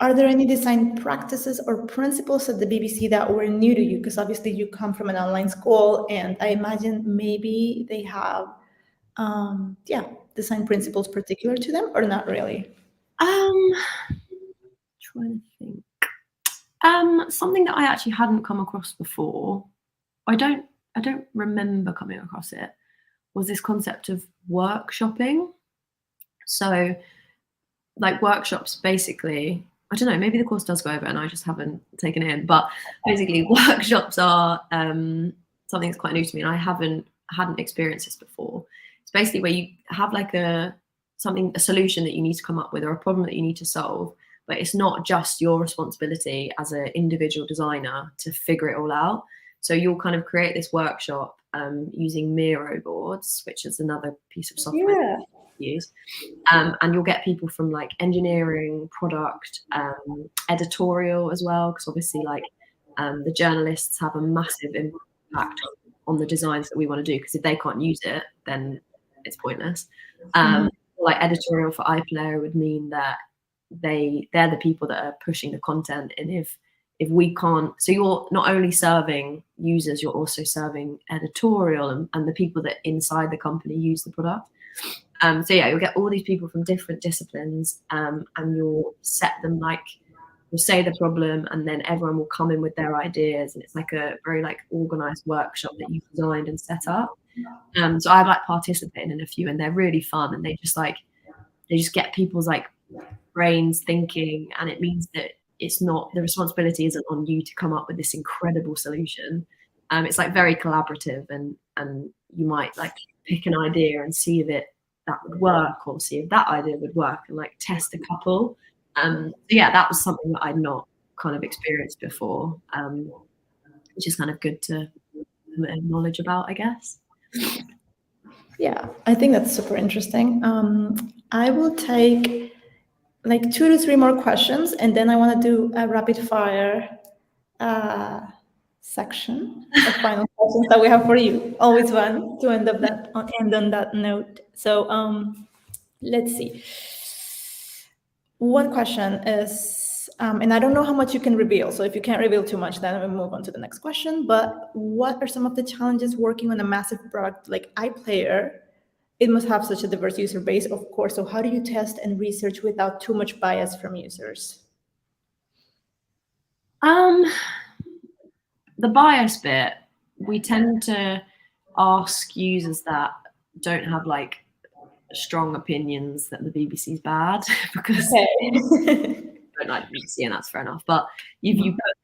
are there any design practices or principles at the BBC that were new to you? Because obviously you come from an online school, and I imagine maybe they have, design principles particular to them, or not really?
Trying to think. Something that I actually hadn't come across before, I don't remember coming across it, was this concept of workshopping. So like workshops, basically, I don't know, maybe the course does go over and I just haven't taken it in, but basically workshops are something that's quite new to me, and I hadn't experienced this before. It's basically where you have like a solution that you need to come up with, or a problem that you need to solve, but it's not just your responsibility as an individual designer to figure it all out. So you'll kind of create this workshop using Miro boards, which is another piece of software that you use. And you'll get people from like engineering, product, editorial as well, because obviously like the journalists have a massive impact on the designs that we want to do, because if they can't use it, then it's pointless. Like editorial for iPlayer would mean that they're the people that are pushing the content, and if we can't, so you're not only serving users, you're also serving editorial and the people that inside the company use the product. So yeah, you'll get all these people from different disciplines, and you'll set them like we'll say the problem, and then everyone will come in with their ideas, and it's like a very like organized workshop that you've designed and set up. So I've like participated in a few, and they're really fun, and they just get people's like brains thinking, and it means that it's not, the responsibility isn't on you to come up with this incredible solution. It's like very collaborative, and you might like pick an idea and see if that would work, or see if that idea would work, and like test a couple. Yeah, that was something that I'd not kind of experienced before, which is kind of good to knowledge about, I guess.
Yeah, I think that's super interesting. I will take like 2 to 3 more questions, and then I want to do a rapid fire section of final questions that we have for you. Always fun to end on that note. So let's see. One question is, and I don't know how much you can reveal. So if you can't reveal too much, then we'll move on to the next question. But what are some of the challenges working on a massive product like iPlayer? It must have such a diverse user base, of course. So how do you test and research without too much bias from users?
The bias bit, we tend to ask users that don't have like strong opinions that the BBC is bad, because I don't like the BBC, and that's fair enough. But if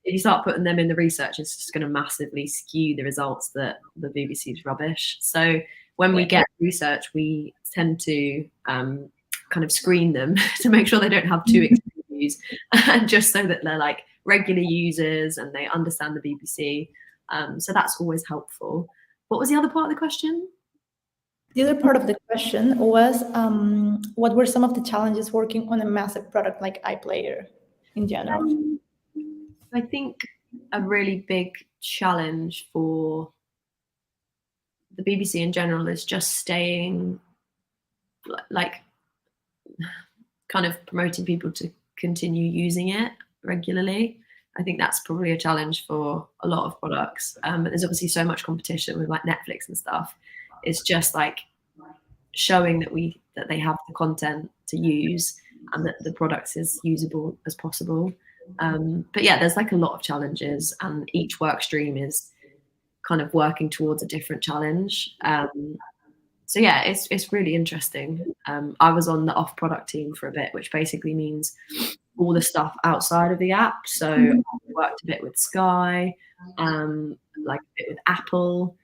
you start putting them in the research, it's just going to massively skew the results that the BBC is rubbish. So when we get research, we tend to kind of screen them to make sure they don't have too extreme views, and just so that they're like regular users and they understand the BBC. So that's always helpful. What was the other part of the question?
The other part of the question was, what were some of the challenges working on a massive product like iPlayer in general?
I think a really big challenge for the BBC in general is just staying like kind of promoting people to continue using it regularly. I think that's probably a challenge for a lot of products. But there's obviously so much competition with like Netflix and stuff. It's just like showing that they have the content to use, and that the product is usable as possible. But yeah, there's like a lot of challenges, and each work stream is kind of working towards a different challenge. So yeah, it's really interesting. I was on the off product team for a bit, which basically means all the stuff outside of the app. So I worked a bit with Sky, like a bit with Apple,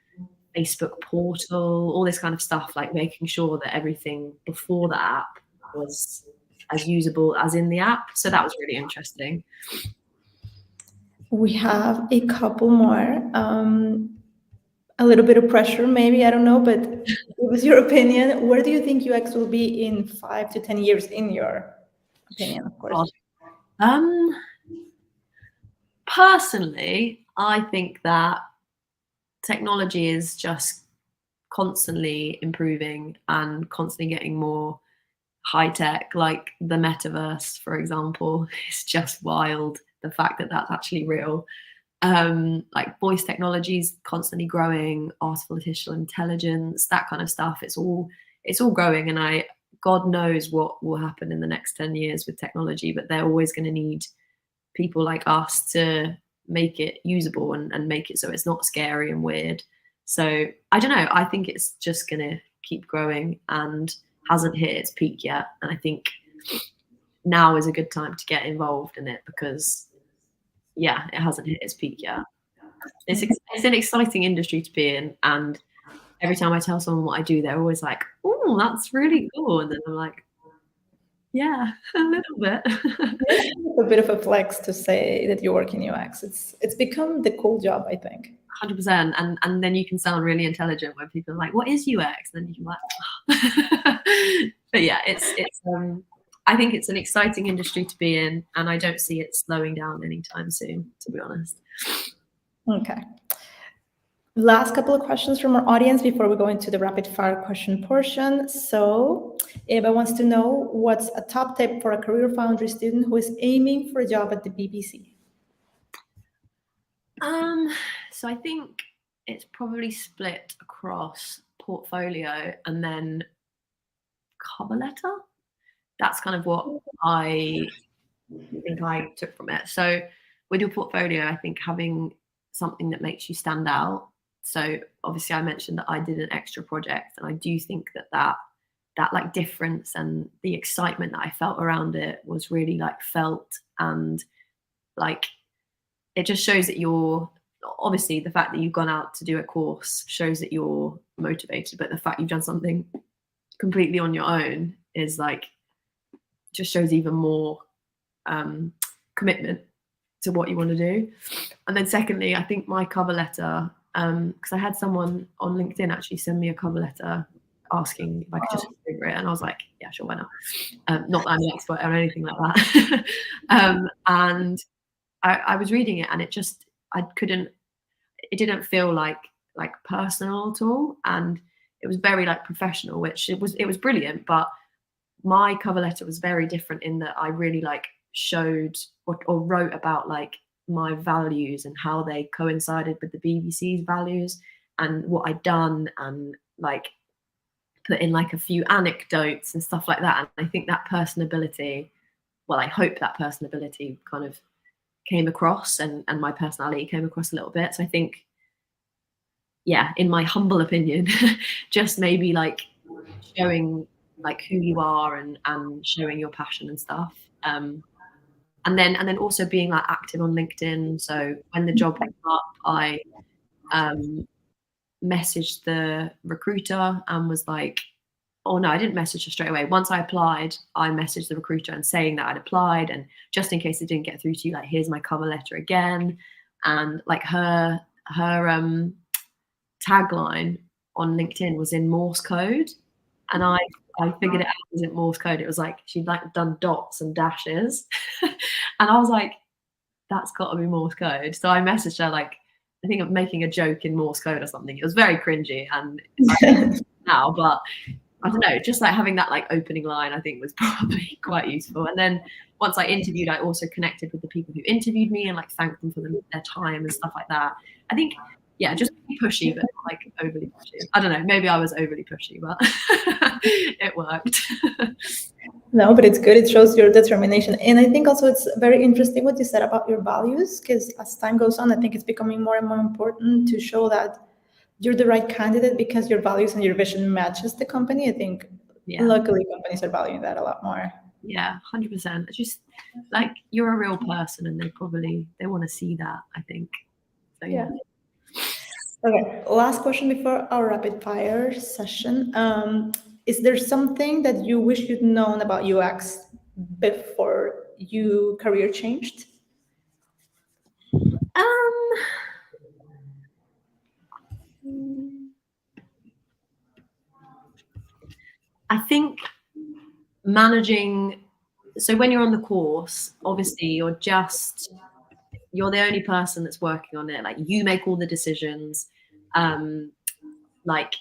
Facebook portal, all this kind of stuff, like making sure that everything before the app was as usable as in the app. So that was really interesting.
We have a couple more. A little bit of pressure, maybe, I don't know, but what was your opinion? Where do you think UX will be in 5 to 10 years, in your opinion, of course?
Personally, I think that technology is just constantly improving and constantly getting more high tech. Like the metaverse, for example, is just wild. The fact that that's actually real. Like voice technology is constantly growing, artificial intelligence, that kind of stuff. It's all growing, and God knows what will happen in the next 10 years with technology, but they're always going to need people like us to make it usable and make it so it's not scary and weird. So I don't know. I think it's just going to keep growing and hasn't hit its peak yet. And I think now is a good time to get involved in it, because yeah, it hasn't hit its peak yet. It's an exciting industry to be in, and every time I tell someone what I do, they're always like, "Oh, that's really cool," and then I'm like, "Yeah, a little bit."
It's a bit of a flex to say that you work in UX. It's become the cool job, I think.
100%, and then you can sound really intelligent when people are like, "What is UX?" And then you can like, oh. But yeah, it's I think it's an exciting industry to be in, and I don't see it slowing down anytime soon, to be honest.
Okay. Last couple of questions from our audience before we go into the rapid fire question portion. So Eva wants to know, what's a top tip for a CareerFoundry student who is aiming for a job at the BBC?
So I think it's probably split across portfolio and then cover letter. That's kind of what I think I took from it. So with your portfolio, I think having something that makes you stand out. So obviously I mentioned that I did an extra project, and I do think that like difference and the excitement that I felt around it was really like felt, and like it just shows that you're, obviously the fact that you've gone out to do a course shows that you're motivated, but the fact you've done something completely on your own is like, just shows even more commitment to what you want to do. And then secondly, I think my cover letter, because I had someone on LinkedIn actually send me a cover letter asking if I could just go over it, and I was like, yeah, sure, why not? Not that I'm an expert or anything like that. And I was reading it, and it didn't feel like personal at all, and it was very like professional, which it was brilliant. But my cover letter was very different in that I really like showed or wrote about like my values and how they coincided with the BBC's values and what I'd done, and like put in like a few anecdotes and stuff like that. And I think that personability, well, I hope that personability kind of came across, and my personality came across a little bit. So I think, yeah, in my humble opinion, just maybe like showing like who you are and showing your passion and stuff. And then also being like active on LinkedIn. So when the job came up, I messaged the recruiter and was like, oh no, I didn't message her straight away. Once I applied, I messaged the recruiter and saying that I'd applied, and just in case it didn't get through to you, like, here's my cover letter again. And like her tagline on LinkedIn was in Morse code, and I figured it out as in Morse code. It was like she'd like done dots and dashes, and I was like, that's got to be Morse code. So I messaged her like, I think I'm making a joke in Morse code or something. It was very cringy, and now, but I don't know, just like having that like opening line, I think was probably quite useful. And then once I interviewed, I also connected with the people who interviewed me and like thanked them for their time and stuff like that. I think, yeah, just be pushy, but not like overly pushy. I don't know, maybe I was overly pushy, but it worked.
No, but it's good. It shows your determination. And I think also it's very interesting what you said about your values, because as time goes on, I think it's becoming more and more important to show that you're the right candidate because your values and your vision matches the company. I think luckily companies are valuing that a lot more.
Yeah, 100%. It's just like you're a real person, and they want to see that, I think. So yeah.
Okay, last question before our rapid fire session. Is there something that you wish you'd known about UX before your career changed?
I think managing, so when you're on the course, obviously you're the only person that's working on it. Like, you make all the decisions. Like,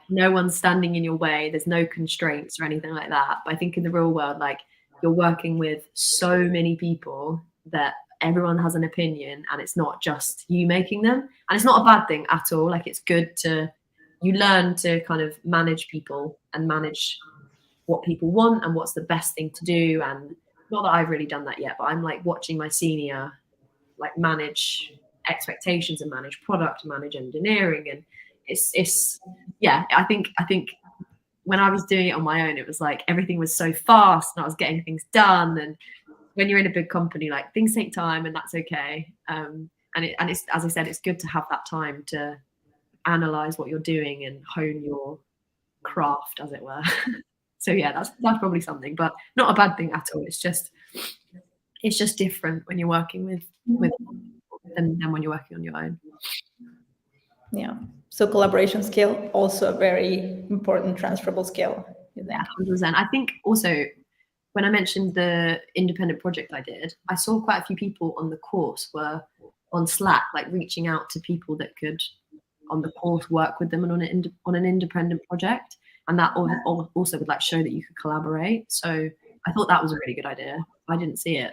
no one's standing in your way. There's no constraints or anything like that. But I think in the real world, like, you're working with so many people that everyone has an opinion, and it's not just you making them. And it's not a bad thing at all. Like, it's good you learn to kind of manage people and manage what people want and what's the best thing to do. And not that I've really done that yet, but I'm like watching my senior like manage expectations and manage product and manage engineering. And it's yeah, I think when I was doing it on my own, it was like everything was so fast and I was getting things done. And when you're in a big company, like, things take time, and that's okay. And it's, as I said, it's good to have that time to analyze what you're doing and hone your craft, as it were. So yeah, that's probably something, but not a bad thing at all. It's just different when you're working with than when you're working on your own.
Yeah. So collaboration skill, also a very important transferable skill.
Yeah, 100%. I think also when I mentioned the independent project I did, I saw quite a few people on the course were on Slack, like reaching out to people that could on the course work with them on an independent project. And that also would like show that you could collaborate. So I thought that was a really good idea. I didn't see it.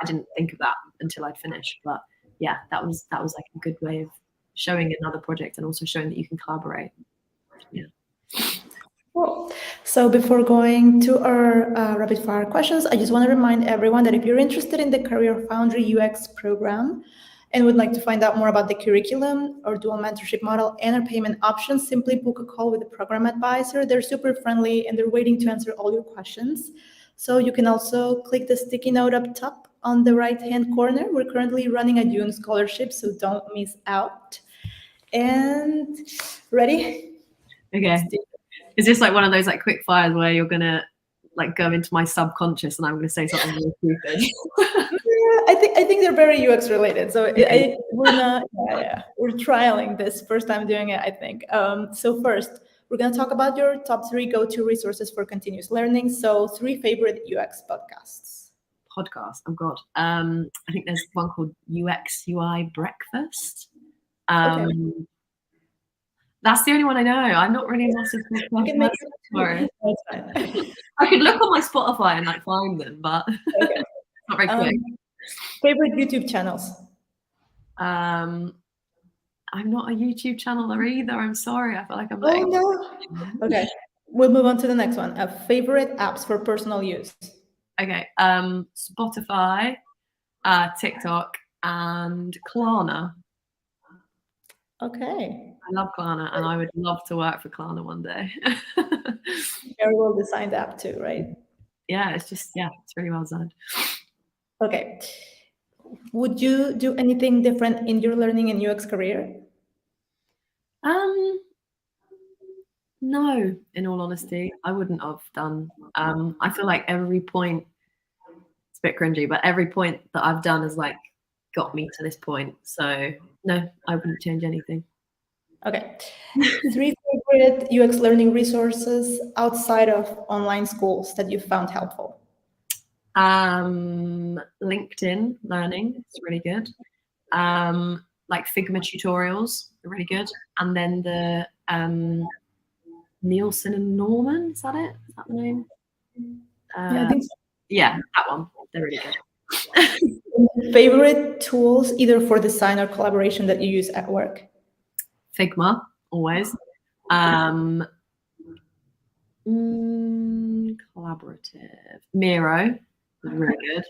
I didn't think of that until I'd finished. But yeah, that was like a good way of showing another project and also showing that you can collaborate. Yeah.
Cool. So before going to our rapid fire questions, I just want to remind everyone that if you're interested in the CareerFoundry UX program and would like to find out more about the curriculum or dual mentorship model and our payment options, simply book a call with the program advisor. They're super friendly and they're waiting to answer all your questions. So you can also click the sticky note up top on the right-hand corner. We're currently running a June scholarship, so don't miss out. And ready?
Okay. Is this like one of those like quick fires where you're gonna like go into my subconscious and I'm gonna say something really stupid?
Yeah, I think they're very UX related. So we're not. We're trialing this first time doing it, I think. So first, we're gonna talk about your top 3 go-to resources for continuous learning. So 3 favorite UX podcasts.
Podcast. Oh God. I think there's one called UX UI Breakfast.
Okay.
That's the only one I know. I'm not really a massive podcast person.
That's fine.
I could look on my Spotify and like find them, but
Okay.
not very quick.
Favorite YouTube channels?
I'm not a YouTube channeler either. I'm sorry. I feel like I'm
Oh
like.
no. Okay. We'll move on to the next one. Favorite apps for personal use?
Okay. Spotify, TikTok, and Klarna.
Okay.
I love Klarna, and I would love to work for Klarna one day.
Very well designed app too, right?
Yeah, it's really well designed.
Okay. Would you do anything different in your learning and UX career?
No, in all honesty, I wouldn't have done. I feel like every point, it's a bit cringy, but every point that I've done has like got me to this point. So no, I wouldn't change anything.
Okay. 3 favorite UX learning resources outside of online schools that you found helpful?
LinkedIn Learning is really good. Like Figma tutorials are really good. And then the Nielsen and Norman, is that it? Is that the name?
Yeah, I think so.
Yeah, that one. They're really good.
Favorite tools, either for design or collaboration, that you use at work?
Figma, always. Collaborative. Miro is really good.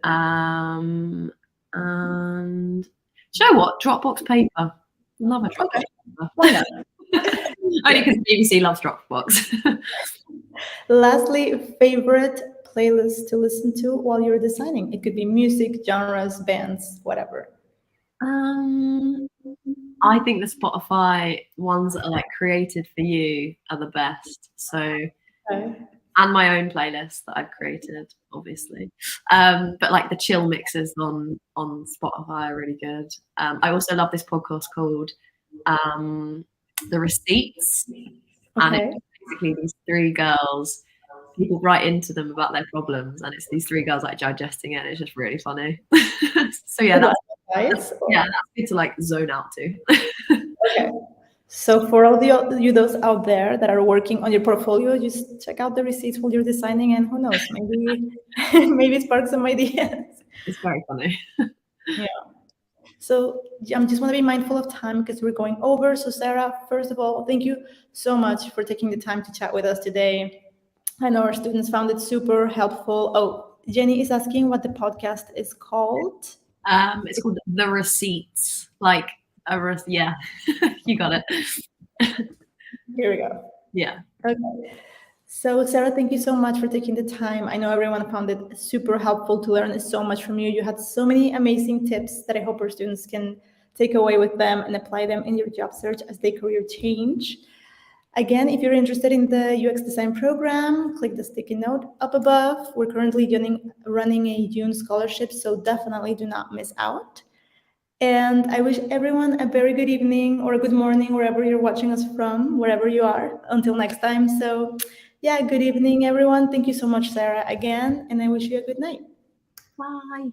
And do you know what? Dropbox paper. Love a Dropbox paper.
Why not?
Only because BBC loves Dropbox.
Lastly, favorite playlist to listen to while you're designing? It could be music, genres, bands, whatever.
I think the Spotify ones that are like created for you are the best. So, and my own playlist that I've created, obviously. But like the chill mixes on Spotify are really good. I also love this podcast called The Receipts. And it's basically these 3 girls, people write into them about their problems, and it's these 3 girls like digesting it, and it's just really funny. So yeah, that's good to like zone out to.
Okay. So for all you those out there that are working on your portfolio, just check out The Receipts while you're designing, and who knows, maybe spark some ideas.
It's very funny.
Yeah. So I just want to be mindful of time because we're going over. So Sara, first of all, thank you so much for taking the time to chat with us today. I know our students found it super helpful. Oh, Jenny is asking what the podcast is called.
It's called The Receipts. Like yeah, you got it.
Here we go.
Yeah.
Okay. So Sara, thank you so much for taking the time. I know everyone found it super helpful to learn so much from you. You had so many amazing tips that I hope our students can take away with them and apply them in your job search as they career change. Again, if you're interested in the UX design program, click the sticky note up above. We're currently running a June scholarship, so definitely do not miss out. And I wish everyone a very good evening or a good morning, wherever you're watching us from, wherever you are. Until next time. So yeah, good evening, everyone. Thank you so much, Sara, again. And I wish you a good night.
Bye.